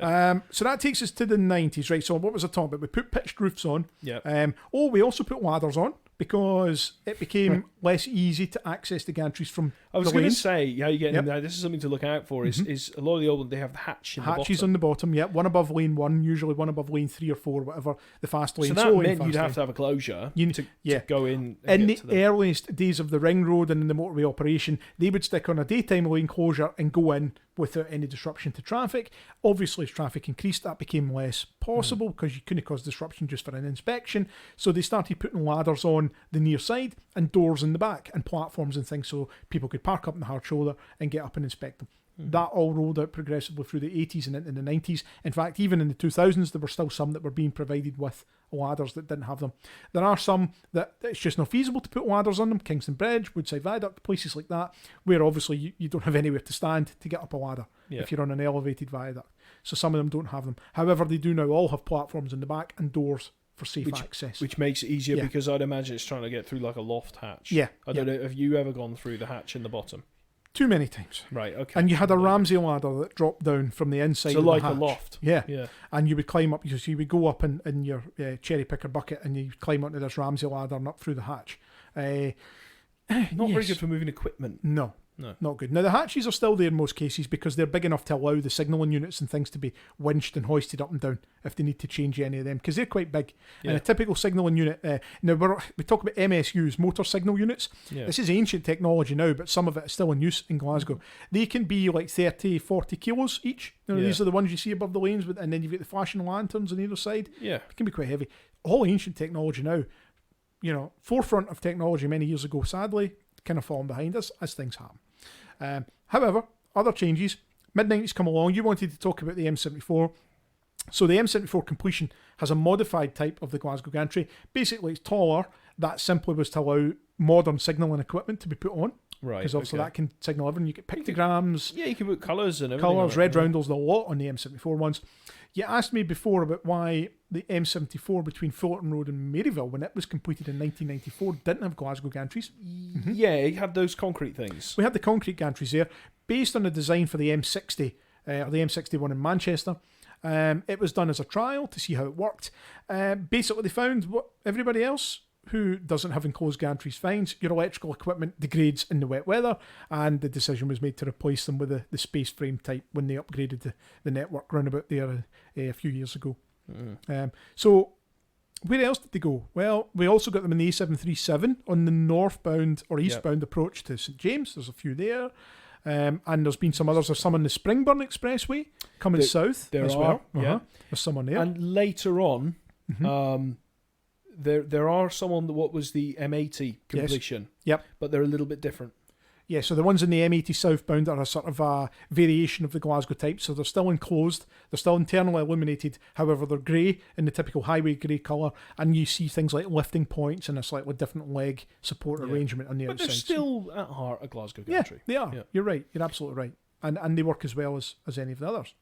So that takes us to the 90s, right? So what was I talking about? We put pitched roofs on. Yeah. We also put ladders on, because it became less easy to access the gantries from I was going to say, how you get in there. This is something to look out for. Is a lot of the old ones, they have the hatch in the bottom. Hatches on the bottom, one above lane 1, usually one above lane 3 or 4, whatever the fast lane. So that meant you'd have to have a closure to go in. In the earliest days of the ring road and in the motorway operation, they would stick on a daytime lane closure and go in without any disruption to traffic. Obviously, as traffic increased, that became less possible because you couldn't cause disruption just for an inspection. So they started putting ladders on the near side and doors in the back and platforms and things, so people could park up in the hard shoulder and get up and inspect them. That all rolled out progressively through the 80s and into the 90s. In fact, even in the 2000s, there were still some that were being provided with ladders that didn't have them. There are some that it's just not feasible to put ladders on them. Kingston Bridge, Woodside Viaduct, places like that, where obviously you don't have anywhere to stand to get up a ladder if you're on an elevated viaduct. So some of them don't have them. However, they do now all have platforms in the back and doors for safe access. Which makes it easier, because I'd imagine it's trying to get through like a loft hatch. I don't know, have you ever gone through the hatch in the bottom? Too many times. Right, okay. And you had a Ramsey ladder that dropped down from the inside of the hatch. So like a loft. Yeah. And you would climb up, so you would go up in your cherry picker bucket and you climb onto this Ramsey ladder and up through the hatch. Not very good for moving equipment. No, not good. Now, the hatches are still there in most cases because they're big enough to allow the signalling units and things to be winched and hoisted up and down if they need to change any of them, because they're quite big. And a typical signalling unit, now we talk about MSUs, motor signal units. This is ancient technology now, but some of it is still in use in Glasgow. They can be like 30, 40 kilos each. These are the ones you see above the lanes, and then you've got the flashing lanterns on either side. It can be quite heavy. All ancient technology now, forefront of technology many years ago, sadly, kind of falling behind us as things happen. However, other changes, mid-90s come along. You wanted to talk about the M74. So the M74 completion has a modified type of the Glasgow gantry. Basically, it's taller. That simply was to allow modern signalling equipment to be put on. Right. Because obviously that can signal everything. You get pictograms. You can put colours and everything. Colours, red roundels, a lot on the M74 ones. You asked me before about why the M74 between Fullerton Road and Maryville, when it was completed in 1994, didn't have Glasgow gantries. Yeah, it had those concrete things. We had the concrete gantries there, based on the design for the M60, or the M61 in Manchester. It was done as a trial to see how it worked. Basically, they found what everybody else who doesn't have enclosed gantries finds: your electrical equipment degrades in the wet weather, and the decision was made to replace them with the space frame type when they upgraded the network round about there a few years ago. So where else did they go? Well, we also got them in the A737 on the northbound or eastbound approach to St James. There's a few there. And there's been some others. There's some on the Springburn Expressway coming south as well. There's some on there. And later on, there are some on what was the M80 completion. Yep. But they're a little bit different. Yeah, so the ones in the M80 southbound are a sort of a variation of the Glasgow type. So they're still enclosed, they're still internally illuminated. However, they're grey in the typical highway grey colour, and you see things like lifting points and a slightly different leg support arrangement on the outside. But they're still at heart a Glasgow gantry. Yeah, they are. Yeah. You're right. You're absolutely right. And they work as well as any of the others.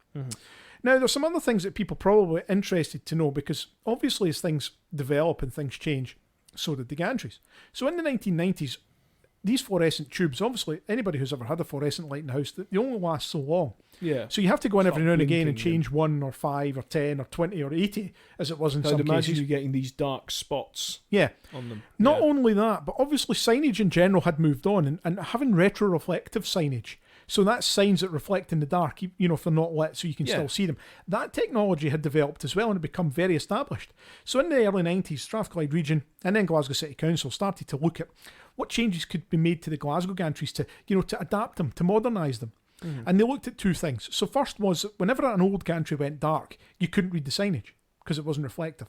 Now, there's some other things that people probably interested to know, because obviously as things develop and things change, so did the gantries. So in the 1990s, these fluorescent tubes, obviously, anybody who's ever had a fluorescent light in the house, they only last so long. Yeah. So you have to go in every now and again and change 1 or 5 or 10 or 20 or 80, as it was in some cases. I'd imagine you're getting these dark spots on them. Not only that, but obviously signage in general had moved on, and having retroreflective signage. So that's signs that reflect in the dark, if they're not lit, so you can still see them. That technology had developed as well and had become very established. So in the early 90s, Strathclyde region and then Glasgow City Council started to look at what changes could be made to the Glasgow gantries to adapt them, to modernise them. Mm-hmm. And they looked at two things. So first was that whenever an old gantry went dark, you couldn't read the signage because it wasn't reflective.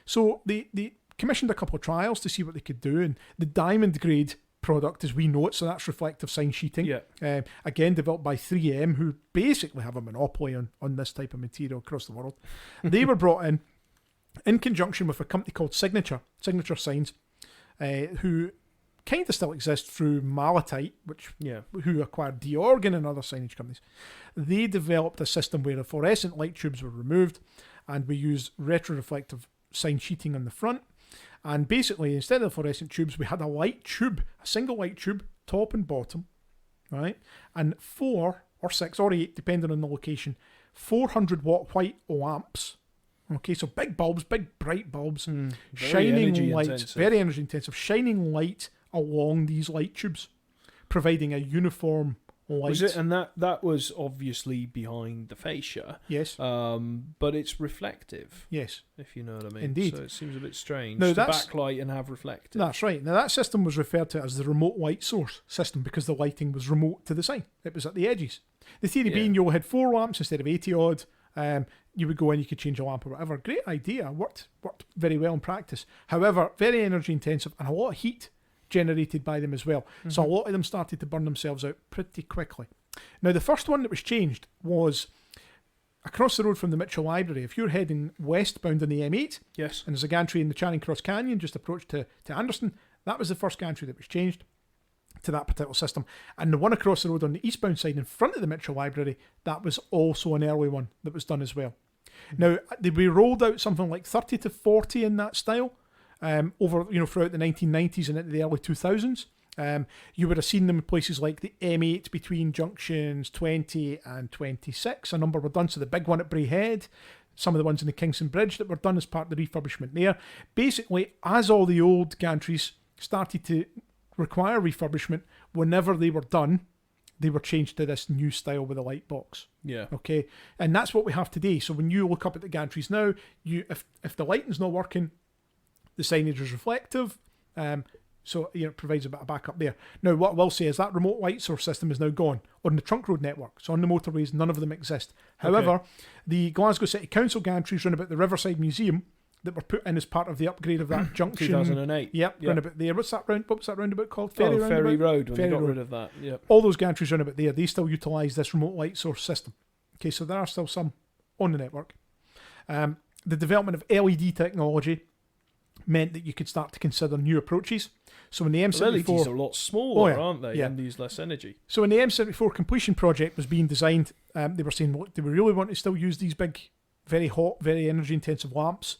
So they commissioned a couple of trials to see what they could do, and the diamond grade product as we know it, so that's reflective sign sheeting, again developed by 3M, who basically have a monopoly on this type of material across the world. They were brought in conjunction with a company called Signature Signs, who kind of still exist through Malachite, who acquired DeOrgan and other signage companies. They developed a system where the fluorescent light tubes were removed, and we used retroreflective sign sheeting on the front. And basically, instead of the fluorescent tubes, we had a single light tube, top and bottom, right? And 4 or 6 or 8, depending on the location, 400 watt white lamps. Okay, so big bulbs, big bright bulbs, shining light, very energy intensive, shining light along these light tubes, providing a uniform light. Was it? And that was obviously behind the fascia. Yes. But it's reflective. Yes. If you know what I mean. Indeed. So it seems a bit strange to backlight and have reflective. That's right. Now that system was referred to as the remote light source system because the lighting was remote to the sign. It was at the edges. The theory being you had 4 lamps instead of 80 odd. You would go in, you could change a lamp or whatever. Great idea. Worked very well in practice. However, very energy intensive and a lot of heat generated by them as well. Mm-hmm. So a lot of them started to burn themselves out pretty quickly. Now, the first one that was changed was across the road from the Mitchell Library. If you're heading westbound on the M8, and there's a gantry in the Charing Cross Canyon just approach to Anderston, that was the first gantry that was changed to that particular system. And the one across the road on the eastbound side in front of the Mitchell Library, that was also an early one that was done as well. Mm-hmm. Now, we rolled out something like 30 to 40 in that style over throughout the 1990s and into the early 2000s. You would have seen them in places like the M8 between junctions 20 and 26. A number were done. So the big one at Braehead, some of the ones in the Kingston Bridge that were done as part of the refurbishment there. Basically, as all the old gantries started to require refurbishment, whenever they were done, they were changed to this new style with a light box. Yeah. Okay. And that's what we have today. So when you look up at the gantries now, if the lighting's not working, the signage is reflective. So it provides a bit of backup there. Now, what I will say is that remote light source system is now gone on the trunk road network. So on the motorways, none of them exist. However, the Glasgow City Council gantries run about the Riverside Museum that were put in as part of the upgrade of that junction. 2008. Yep, run about there. What was that roundabout called? Ferry Road, when they got rid of that. Yep. All those gantries run about there. They still utilise this remote light source system. Okay, so there are still some on the network. The development of LED technology meant that you could start to consider new approaches. So when the M74... LEDs are a lot smaller, aren't they? And use less energy. So when the M74 completion project was being designed, they were saying, look, do we really want to still use these big, very hot, very energy-intensive lamps?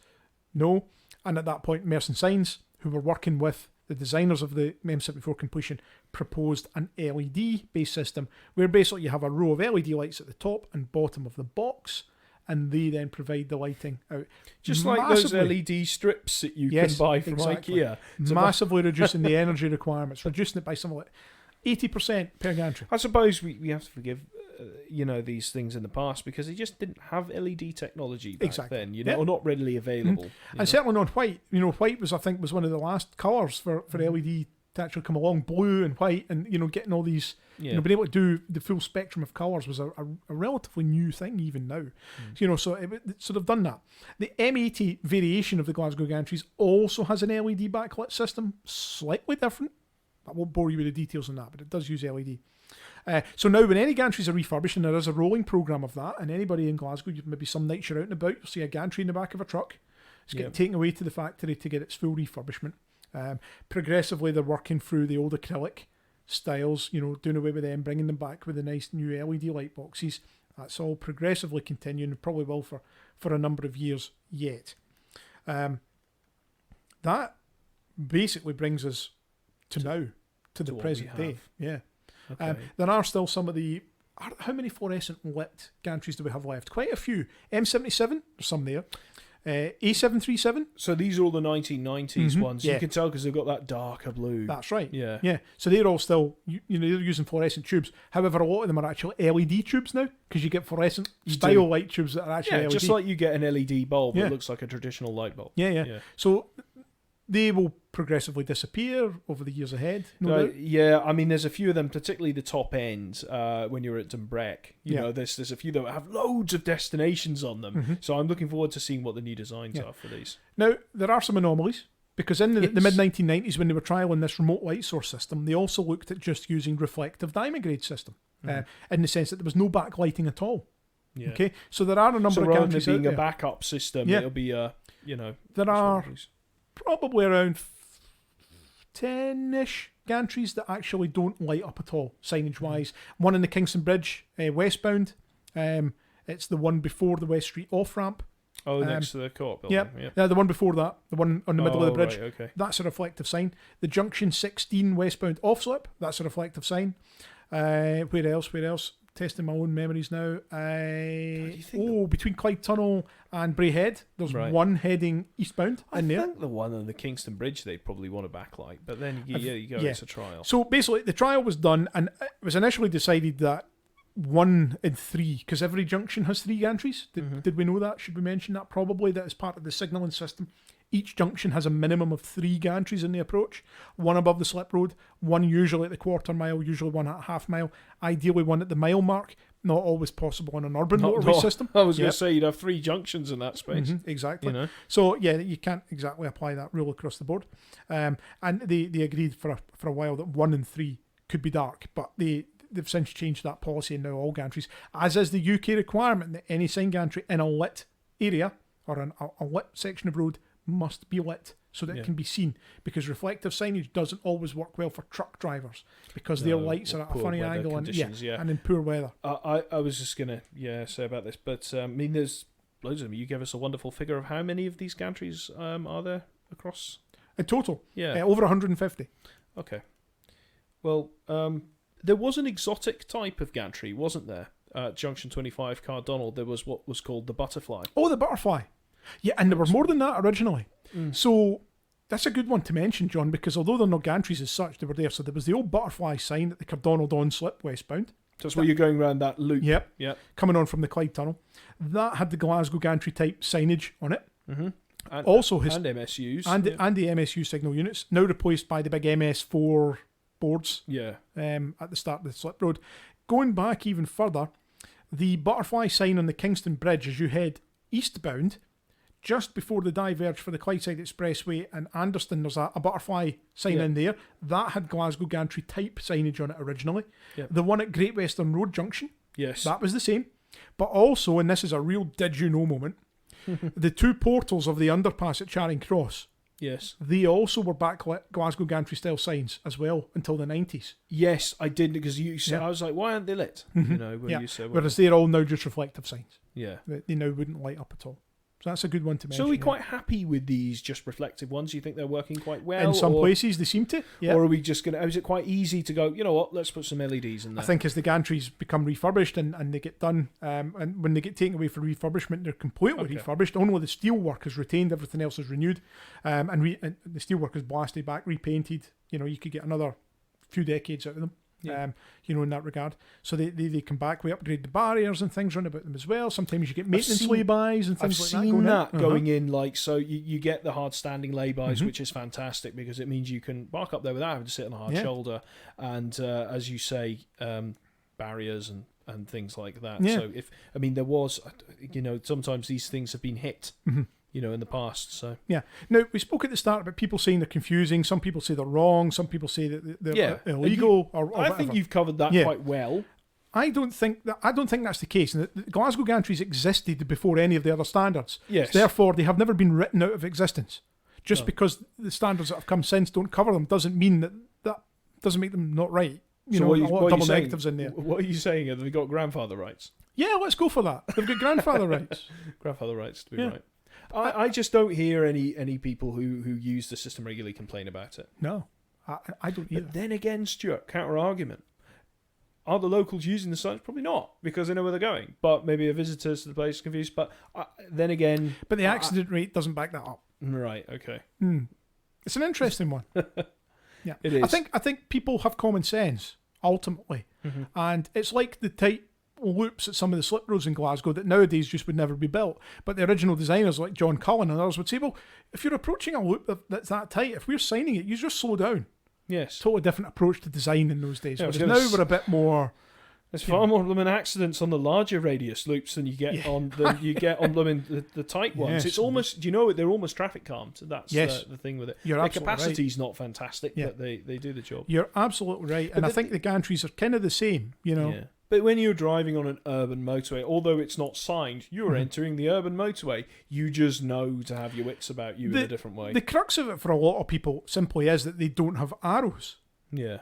No. And at that point, Merson Signs, who were working with the designers of the M74 completion, proposed an LED-based system where basically you have a row of LED lights at the top and bottom of the box, and they then provide the lighting out. Just like those LED strips that you can buy from IKEA. Massively reducing the energy requirements, reducing it by something like 80% per gantry. I suppose we have to forgive these things in the past because they just didn't have LED technology back then, or not readily available. And certainly not white. White was one of the last colours for LED to actually come along. Blue and white, and getting all these, being able to do the full spectrum of colours was a relatively new thing even now. So it sort of done that. The M80 variation of the Glasgow gantries also has an LED backlit system, slightly different. I won't bore you with the details on that, but it does use LED. So now when any gantries are refurbished, and there is a rolling programme of that, and anybody in Glasgow, maybe some nights you're out and about, you'll see a gantry in the back of a truck. It's getting taken away to the factory to get its full refurbishment. Progressively, they're working through the old acrylic styles, doing away with them, bringing them back with the nice new LED light boxes. That's all progressively continuing, and probably will for a number of years yet. That basically brings us to now. to the present day. Yeah. Okay. There are still some of the... How many fluorescent lit gantries do we have left? Quite a few. M77, there's some there. A737. So these are all the 1990s ones. You can tell because they've got that darker blue. That's right. Yeah. So they're all still, they're using fluorescent tubes. However, a lot of them are actually LED tubes now, because you get fluorescent style light tubes that are actually LED. Just like you get an LED bulb that looks like a traditional light bulb. Yeah. So they will progressively disappear over the years ahead. Yeah, I mean, there's a few of them, particularly the top end. When you're at Dunbrec, you know, there's a few that have loads of destinations on them. So I'm looking forward to seeing what the new designs are for these. Now there are some anomalies, because in the mid 1990s, when they were trialing this remote light source system, they also looked at just using reflective diamond grade system, in the sense that there was no backlighting at all. Yeah. Okay, so there are a number of gantries being out there. a backup system, it'll be there are probably around 10-ish gantries that actually don't light up at all, signage-wise. One in the Kingston Bridge, westbound. It's the one before the West Street off-ramp. Oh, next to the co-op building. Yeah, the one before that, the one on the middle of the bridge. Right, okay. That's a reflective sign. The Junction 16 westbound off-slip, that's a reflective sign. Where else? Testing my own memories now. Between Clyde Tunnel and Bray Head, there's one heading eastbound in there. I think the one on the Kingston Bridge, they probably want a backlight, but then it's a trial. So basically, the trial was done, and it was initially decided that 1 in 3, because every junction has 3 gantries. Did we know that? Should we mention that? Probably, that is part of the signalling system. Each junction has a minimum of 3 gantries in the approach. 1 above the slip road, 1 usually at the quarter mile, usually 1 at half mile, ideally 1 at the mile mark. Not always possible on an urban motorway system. I was going to say you'd have 3 junctions in that space. Exactly. So you can't exactly apply that rule across the board. And they agreed for a while that 1 in 3 could be dark, but they've since changed that policy, and now all gantries, as is the UK requirement, that any sign gantry in a lit area or a lit section of road must be lit so that it can be seen, because reflective signage doesn't always work well for truck drivers, because their lights are at a funny angle and in poor weather. I was just going to say about this, but I mean, there's loads of them. You gave us a wonderful figure of how many of these gantries are there across? In total? Yeah. Over 150. Okay. Well, there was an exotic type of gantry, wasn't there? Junction 25 Cardonald, there was what was called the butterfly. Oh, the butterfly. Yeah, and there were more than that originally. So that's a good one to mention, John, because although they're not gantries as such, they were there. So there was the old butterfly sign at the Cardonald on slip westbound. So that's where you're going around that loop. Yep. Coming on from the Clyde Tunnel. That had the Glasgow gantry type signage on it. And MSUs. And the MSU signal units, now replaced by the big MS4 boards at the start of the slip road. Going back even further, the butterfly sign on the Kingston Bridge as you head eastbound, just before the diverge for the Clydeside Expressway and Anderston, there's a butterfly sign in there. That had Glasgow gantry type signage on it originally. The one at Great Western Road Junction, that was the same. But also, and this is a real did you know moment, the 2 portals of the underpass at Charing Cross, they also were backlit Glasgow gantry style signs as well until the 90s. Yes, I did, because you said, I was like, why aren't they lit? You said, whereas they're all now just reflective signs. Yeah. They now wouldn't light up at all. So that's a good one to mention. So are we quite happy with these just reflective ones? You think they're working quite well? In some places they seem to. Yeah. Or are we just going to... Is it quite easy to go, you know what, let's put some LEDs in there? I think as the gantries become refurbished and they get done, and when they get taken away for refurbishment, they're completely refurbished. Only the steelwork is retained, everything else is renewed. And the steelwork is blasted back, repainted. You could get another few decades out of them. In that regard. So they come back, we upgrade the barriers and things around about them as well. Sometimes you get maintenance laybys and things like that. I've seen that going in, like, so you get the hard standing laybys, which is fantastic, because it means you can park up there without having to sit on a hard shoulder, and as you say, barriers and things like that. So there was, sometimes these things have been hit. In the past. So now we spoke at the start about people saying they're confusing. Some people say they're wrong. Some people say that they're illegal. I think you've covered that quite well. I don't think that's the case. And the Glasgow gantries existed before any of the other standards. Yes. Therefore, they have never been written out of existence. Just because the standards that have come since don't cover them doesn't mean that doesn't make them not right. A lot of double negatives in there. What are you saying? Have they got grandfather rights? Yeah, let's go for that. They've got grandfather rights. Grandfather rights to be right. I just don't hear any people who use the system regularly complain about it. No, I don't either. But then again, Stuart, counter-argument. Are the locals using the signs? Probably not, because they know where they're going. But maybe a visitor to the place is confused. But then again... But the accident rate doesn't back that up. Right, okay. It's an interesting one. Yeah, it is. I think people have common sense, ultimately. And it's like the tight loops at some of the slip roads in Glasgow that nowadays just would never be built. But the original designers like John Cullen and others would say, well, if you're approaching a loop that's that tight, if we're signing it, you just slow down. Yes. Totally different approach to design in those days. Yeah, Whereas now we're a bit more... There's far more blooming accidents on the larger radius loops than you get on blooming the tight ones. Yes. It's almost, they're almost traffic calmed. That's the thing with it. Their capacity's not fantastic, but they do the job. You're absolutely right. And I think the gantries are kind of the same, Yeah. But when you're driving on an urban motorway, although it's not signed, you're entering the urban motorway. You just know to have your wits about you in a different way. The crux of it for a lot of people simply is that they don't have arrows. Yeah.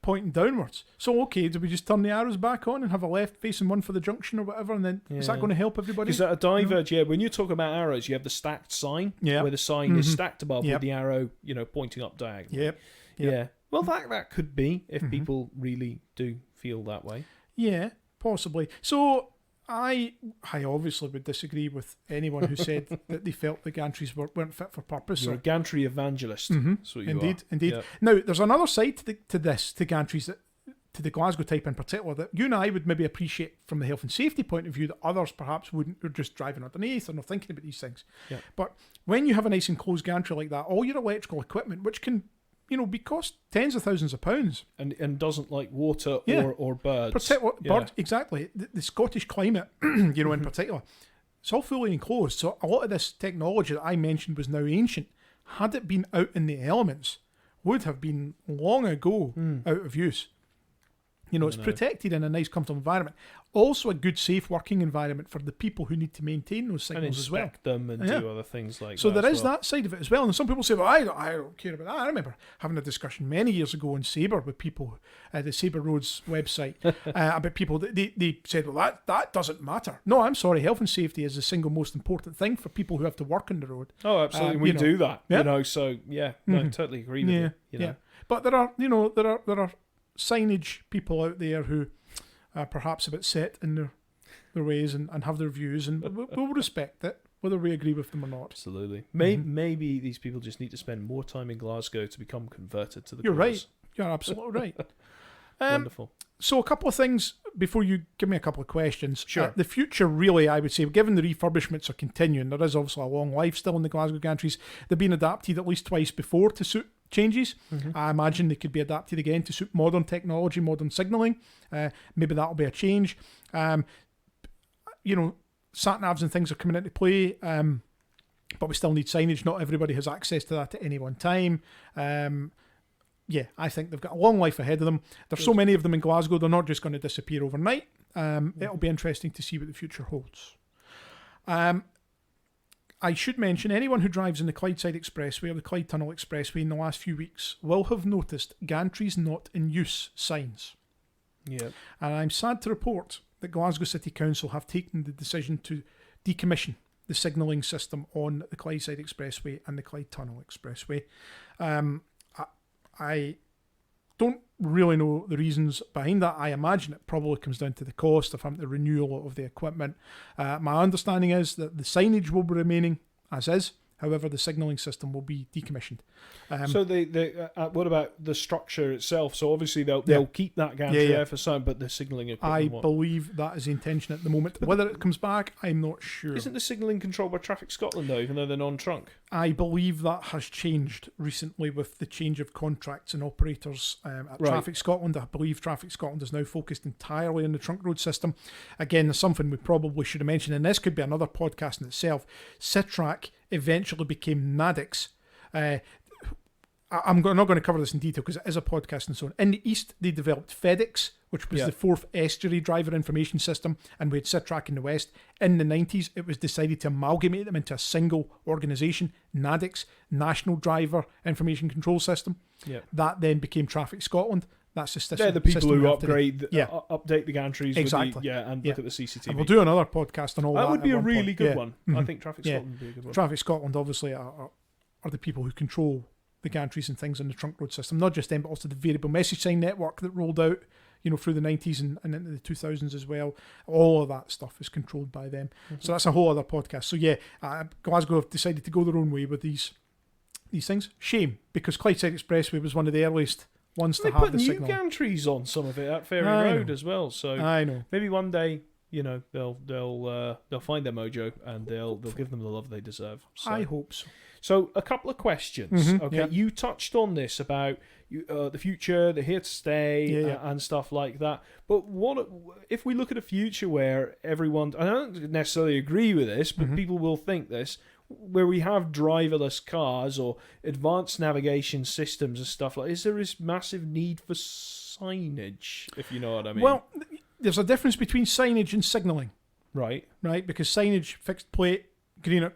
Pointing downwards. So, okay, do we just turn the arrows back on and have a left facing one for the junction or whatever, and then is that going to help everybody? Because at a diverge, when you talk about arrows, you have the stacked sign, where the sign is stacked above with the arrow, pointing up diagonally. Yeah. Well, that could be if people really do feel that way. Yeah, possibly. So I obviously would disagree with anyone who said that they felt the gantries weren't fit for purpose. You're a gantry evangelist. That's what you are. Indeed. Yep. Now, there's another side to gantries, to the Glasgow type in particular, that you and I would maybe appreciate from the health and safety point of view that others perhaps wouldn't. They're just driving underneath or not thinking about these things. Yep. But when you have a nice enclosed gantry like that, all your electrical equipment, which can be cost tens of thousands of pounds, and doesn't like water or birds. Birds, exactly. The Scottish climate, in particular, it's all fully enclosed. So a lot of this technology that I mentioned was now ancient. Had it been out in the elements, would have been long ago out of use. It's protected in a nice, comfortable environment. Also, a good, safe working environment for the people who need to maintain those signals as well. And inspect them and do other things like that. So there is that side of it as well. And some people say, well, I don't care about that. I remember having a discussion many years ago in Sabre with people, the Sabre Roads website, about people that they said, well, that doesn't matter. No, I'm sorry. Health and safety is the single most important thing for people who have to work on the road. Oh, absolutely. We do that. So, I totally agree with you. Yeah. But there are, there are signage people out there who are perhaps a bit set in their ways and have their views, and we'll respect it, whether we agree with them or not. Absolutely. Maybe these people just need to spend more time in Glasgow to become converted to the You're cause. right. You're absolutely right. Wonderful. So a couple of things before you give me a couple of questions. Sure. The future, really, I would say, given the refurbishments are continuing, there is obviously a long life still in the Glasgow gantries. They've been adapted at least twice before to suit changes. I imagine they could be adapted again to suit modern technology, modern signalling. Maybe that'll be a change. Sat navs and things are coming into play, but we still need signage. Not everybody has access to that at any one time. I think they've got a long life ahead of them. There's so many of them in Glasgow, they're not just going to disappear overnight. It'll be interesting to see what the future holds. I should mention, anyone who drives in the Clydeside Expressway or the Clyde Tunnel Expressway in the last few weeks will have noticed gantries not in use signs. Yeah. And I'm sad to report that Glasgow City Council have taken the decision to decommission the signalling system on the Clydeside Expressway and the Clyde Tunnel Expressway. I don't really know the reasons behind that. I imagine it probably comes down to the cost of having to renew a lot of the equipment. My understanding is that the signage will be remaining as is. However, the signalling system will be decommissioned. So what about the structure itself? So obviously they'll keep that gantry there for some, but the signalling equipment. I believe that is the intention at the moment. Whether it comes back, I'm not sure. Isn't the signalling controlled by Traffic Scotland though, even though they're non-trunk? I believe that has changed recently with the change of contracts and operators at Traffic Scotland. I believe Traffic Scotland is now focused entirely on the trunk road system. Again, there's something we probably should have mentioned, and this could be another podcast in itself. Citrac eventually became Nadix. I'm not going to cover this in detail because it is a podcast and so on. In the East, they developed FedEx, which was the fourth estuary driver information system, and we had Citrac in the West. In the 90s, it was decided to amalgamate them into a single organisation, Nadix, National Driver Information Control System. Yep. That then became Traffic Scotland. That's the system. They're the people who update the gantries. Exactly. And look at the CCTV. And we'll do another podcast on all that. That would be a really good one. Mm-hmm. I think Traffic Scotland would be a good one. Traffic Scotland obviously are the people who control the gantries and things on the trunk road system. Not just them, but also the variable message sign network that rolled out, through the 90s and into the 2000s as well. All of that stuff is controlled by them. Mm-hmm. So that's a whole other podcast. So yeah, Glasgow have decided to go their own way with these things. Shame, because Clydeside Expressway was one of the earliest ones to have the signal. They put new gantries on some of it at Ferry Road as well. So I know. Maybe one day, they'll find their mojo and they'll give them the love they deserve. So. I hope so. So a couple of questions. Mm-hmm, okay, you touched on this about the future, the here to stay, and stuff like that. But what if we look at a future where everyone? I don't necessarily agree with this, but people will think this, where we have driverless cars or advanced navigation systems and stuff like. Is there this massive need for signage? If you know what I mean. Well, there's a difference between signage and signalling. Right. Because signage, fixed plate, Greenock.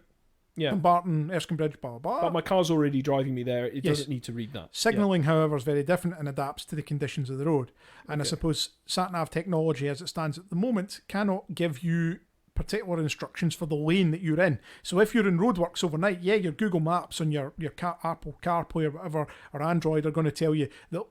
Yeah. Barton, Erskine Bridge, blah, blah, blah. But my car's already driving me there. It doesn't need to read that. Signalling, however, is very different and adapts to the conditions of the road. And I suppose sat-nav technology, as it stands at the moment, cannot give you particular instructions for the lane that you're in. So if you're in roadworks overnight, your Google Maps on your Apple CarPlay or whatever, or Android, are going to tell you that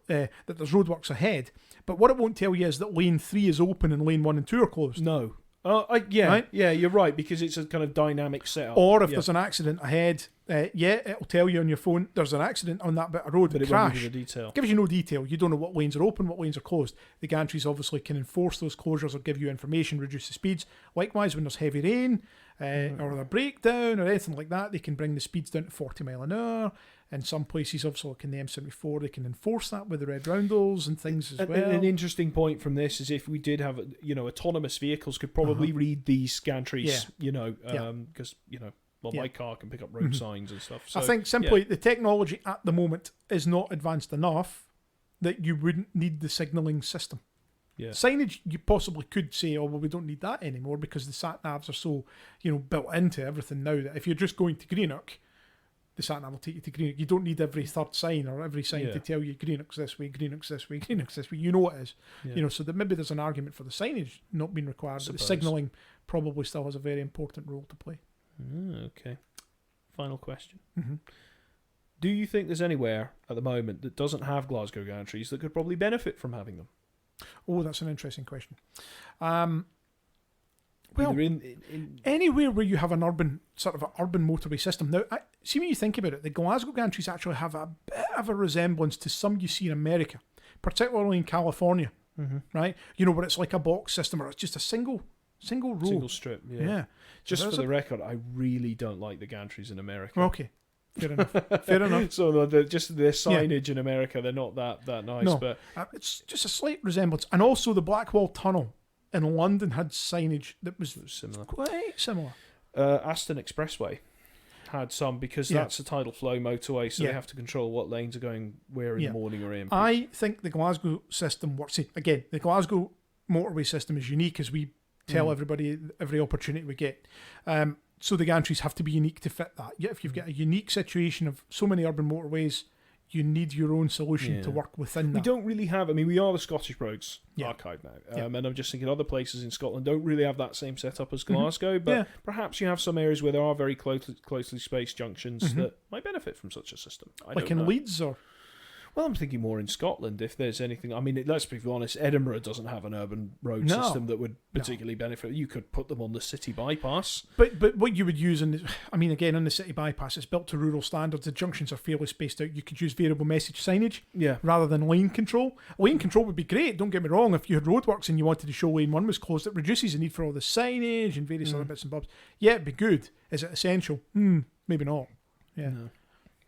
there's roadworks ahead. But what it won't tell you is that lane 3 is open and lane 1 and 2 are closed. No. You're right, because it's a kind of dynamic setup. Or if there's an accident ahead, it'll tell you on your phone there's an accident on that bit of road. But it won't give you the detail. It gives you no detail. You don't know what lanes are open, what lanes are closed. The gantries obviously can enforce those closures or give you information, reduce the speeds. Likewise, when there's heavy rain or a breakdown or anything like that, they can bring the speeds down to 40 mile an hour. In some places, obviously, like in the M74, they can enforce that with the red roundels and things as well. An interesting point from this is if we did have, autonomous vehicles could probably read these gantries, because, my car can pick up road signs and stuff. So, I think simply the technology at the moment is not advanced enough that you wouldn't need the signalling system. Yeah. Signage, you possibly could say, we don't need that anymore because the sat-navs are so, built into everything now that if you're just going to Greenock, the sat-nav will take you to Greenock. You don't need every third sign or every sign to tell you Greenock's this way, Greenock's this way, Greenock's this way. You know it is. Yeah. So that maybe there's an argument for the signage not being required, but the signalling probably still has a very important role to play. Okay. Final question. Do you think there's anywhere at the moment that doesn't have Glasgow gantries that could probably benefit from having them? Oh, that's an interesting question. Well, anywhere where you have an urban motorway system. Now, see, when you think about it, the Glasgow gantries actually have a bit of a resemblance to some you see in America, particularly in California, right? Where it's like a box system or it's just a single row. Single strip, yeah. Just for the record, I really don't like the gantries in America. Okay. Fair enough. So just their signage in America, they're not that nice. No, but it's just a slight resemblance. And also the Blackwall Tunnel in London had signage that was similar. Quite similar. Aston Expressway had some because that's a tidal flow motorway, so they have to control what lanes are going where in the morning or AM. I think the Glasgow system works. Again, the Glasgow motorway system is unique, as we tell everybody every opportunity we get. So the gantries have to be unique to fit that. If you've got a unique situation of so many urban motorways, you need your own solution to work within that. We don't really have... we are the Scottish Roads Archive now. And I'm just thinking other places in Scotland don't really have that same setup as Glasgow, but perhaps you have some areas where there are very closely spaced junctions that might benefit from such a system. Like in Leeds or... Well, I'm thinking more in Scotland, if there's anything... let's be honest, Edinburgh doesn't have an urban road system that would particularly benefit. You could put them on the city bypass. But what you would use, again, on the city bypass, it's built to rural standards. The junctions are fairly spaced out. You could use variable message signage rather than lane control. Lane control would be great, don't get me wrong. If you had roadworks and you wanted to show lane 1 was closed, it reduces the need for all the signage and various other bits and bobs. Yeah, it'd be good. Is it essential? Maybe not. Yeah. No.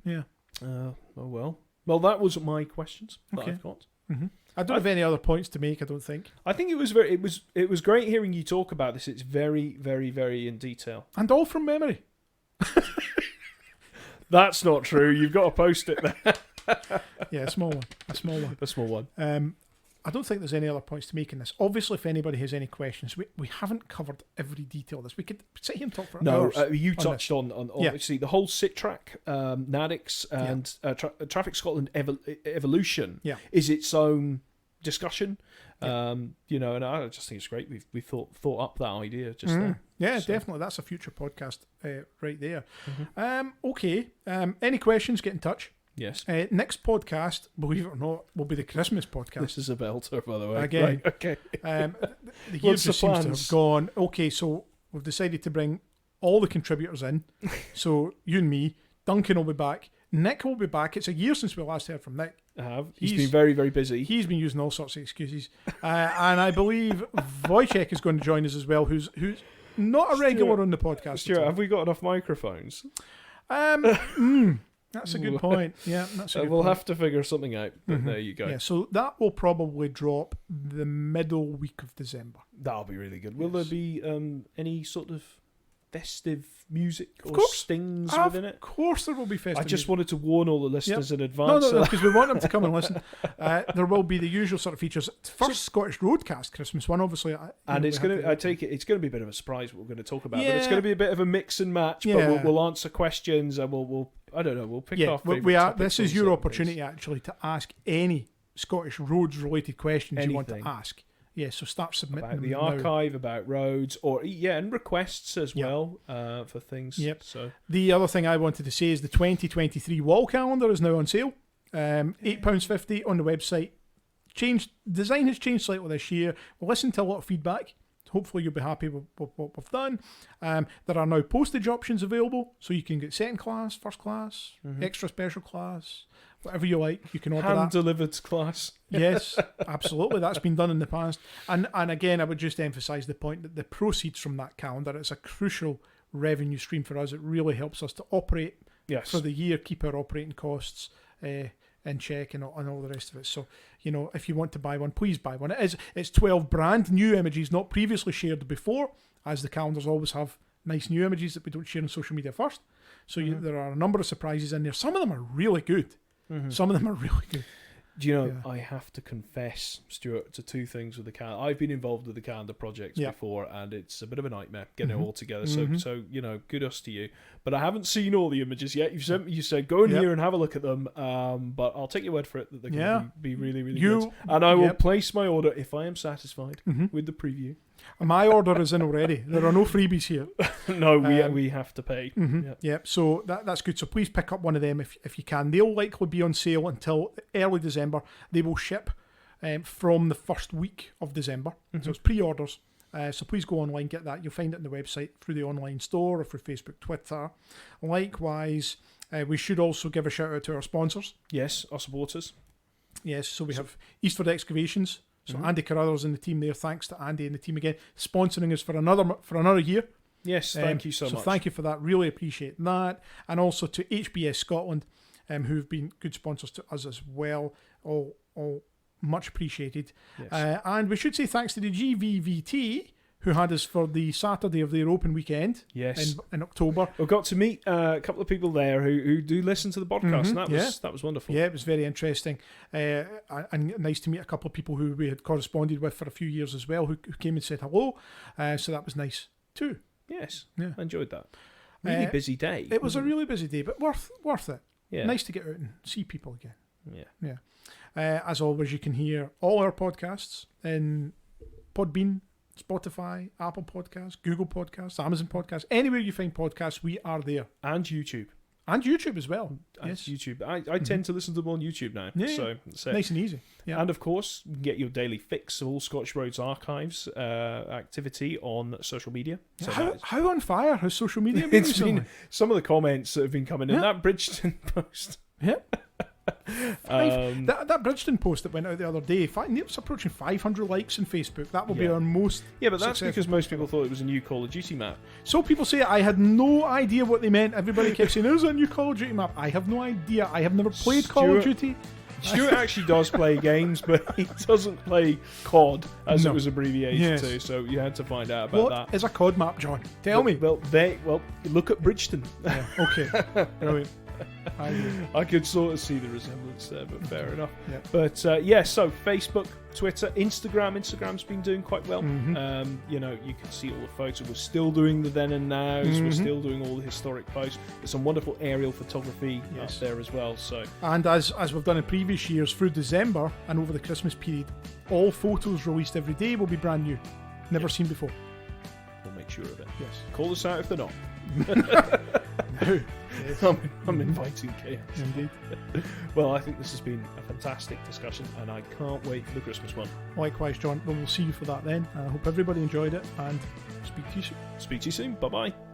Yeah. Oh, well. Well, that was my questions that I've got. I don't have any other points to make, I don't think. I think it was great hearing you talk about this. It's very, very, very in detail. And all from memory. That's not true. You've got to post it there. Yeah, a small one. A small one. I don't think there's any other points to make in this. Obviously, if anybody has any questions, we haven't covered every detail of this. We could sit here and talk for hours. You touched on obviously the whole SITTRAC, NADIX, and Traffic Scotland evolution is its own discussion. And I just think it's great. We thought up that idea just there. Yeah, so. Definitely. That's a future podcast right there. Okay. Any questions? Get in touch. Yes. Next podcast, believe it or not, will be the Christmas podcast. This is a belter, by the way. Again. Right, okay. The year just seems to have gone. Okay, so we've decided to bring all the contributors in. So you and me, Duncan will be back. Nick will be back. It's a year since we last heard from Nick. I have. He's been very, very busy. He's been using all sorts of excuses. And I believe Wojciech is going to join us as well, who's not a regular on the podcast. Stuart, have we got enough microphones? That's a good point. Yeah, that's a good we'll point. have to figure something out, but there you go. Yeah, so that will probably drop the middle week of December. That'll be really good. Will there be any sort of festive music or stings within it? Of course there will be festive I just music. wanted to warn all the listeners in advance. No, because we want them to come and listen. There will be the usual sort of features. First Scottish Roadcast Christmas one, obviously. And it's going to, I take it, it's going to be a bit of a surprise what we're going to talk about. But it's going to be a bit of a mix and match, but we'll answer questions and we'll I don't know, we'll pick off. This is your opportunity actually to ask any Scottish roads related questions you want to ask. Yeah, so start submitting about the them archive, about roads, or and requests as well for things. Yep. So the other thing I wanted to say is the 2023 wall calendar is now on sale. £8.50 on the website. Design has changed slightly this year. We'll listen to a lot of feedback. Hopefully you'll be happy with what we've done. There are now postage options available, so you can get second class, first class, extra special class, whatever you like. You can order hand-delivered class. Yes, absolutely. That's been done in the past. And again, I would just emphasise the point that the proceeds from that calendar, it's a crucial revenue stream for us. It really helps us to operate for the year, keep our operating costs in check and all the rest of it. So, if you want to buy one, please buy one. It's 12 brand new images, not previously shared before, as the calendars always have nice new images that we don't share on social media first. So there are a number of surprises in there. Some of them are really good. Some of them are really good. Do you know, I have to confess, Stuart, to two things with the calendar. I've been involved with the calendar projects before, and it's a bit of a nightmare getting it all together. So, kudos to you. But I haven't seen all the images yet. You said go in here and have a look at them. But I'll take your word for it that they're going to be really, really good. And I will place my order if I am satisfied with the preview. My order is in already. There are no freebies here. No, we have to pay. So that's good. So please pick up one of them if you can. They'll likely be on sale until early December. They will ship from the first week of December. So it's pre-orders. So please go online, get that. You'll find it on the website through the online store or through Facebook, Twitter. Likewise, we should also give a shout out to our sponsors. Yes, our supporters. Yes, so we have Eastford Excavations. So Andy Carruthers and the team there. Thanks to Andy and the team again, sponsoring us for another year. Yes, thank you so much. So thank you for that. Really appreciate that. And also to HBS Scotland, who've been good sponsors to us as well. All much appreciated. Yes. And we should say thanks to the GVVT, who had us for the Saturday of their open weekend in October. We got to meet a couple of people there who do listen to the podcast, and that was wonderful. Yeah, it was very interesting. And nice to meet a couple of people who we had corresponded with for a few years as well, who came and said hello. So that was nice too. Yes, I enjoyed that. Really busy day. It was a really busy day, but worth it. Yeah. Nice to get out and see people again. Yeah. As always, you can hear all our podcasts in Podbean, Spotify, Apple Podcasts, Google Podcasts, Amazon Podcasts. Anywhere you find podcasts, we are there. And YouTube. And YouTube as well. Yes, YouTube. I tend to listen to them on YouTube now. Yeah, so nice and easy. Yeah. And of course, you can get your daily fix of all Scottish Roads Archives activity on social media. So how on fire has social media been? It's been some of the comments that have been coming in. That Bridgeton post. Yeah. That Bridgeton post that went out the other day, it's approaching 500 likes on Facebook. That will be our most but that's because most people thought it was a new Call of Duty map. So people say I had no idea what they meant. Everybody kept saying there's a new Call of Duty map. I have no idea. I have never played Call of Duty. Stuart actually does play games, but he doesn't play COD, as it was abbreviated to. So you had to find out about that. What is a COD map, John? Tell me. Well, look at Bridgeton. Yeah, okay, brilliant. I could sort of see the resemblance there, but fair enough. Yeah. But so Facebook, Twitter, Instagram. Instagram's been doing quite well. You can see all the photos. We're still doing the then and nows. We're still doing all the historic posts. There's some wonderful aerial photography up there as well. So, and as we've done in previous years, through December and over the Christmas period, all photos released every day will be brand new, never seen before. We'll make sure of it. Yes. Call us out if they're not. now. Yes. I'm inviting chaos. Indeed. Well, I think this has been a fantastic discussion, and I can't wait for the Christmas one. Likewise, John. Well, we'll see you for that then. I hope everybody enjoyed it, and speak to you soon. Speak to you soon. Bye-bye.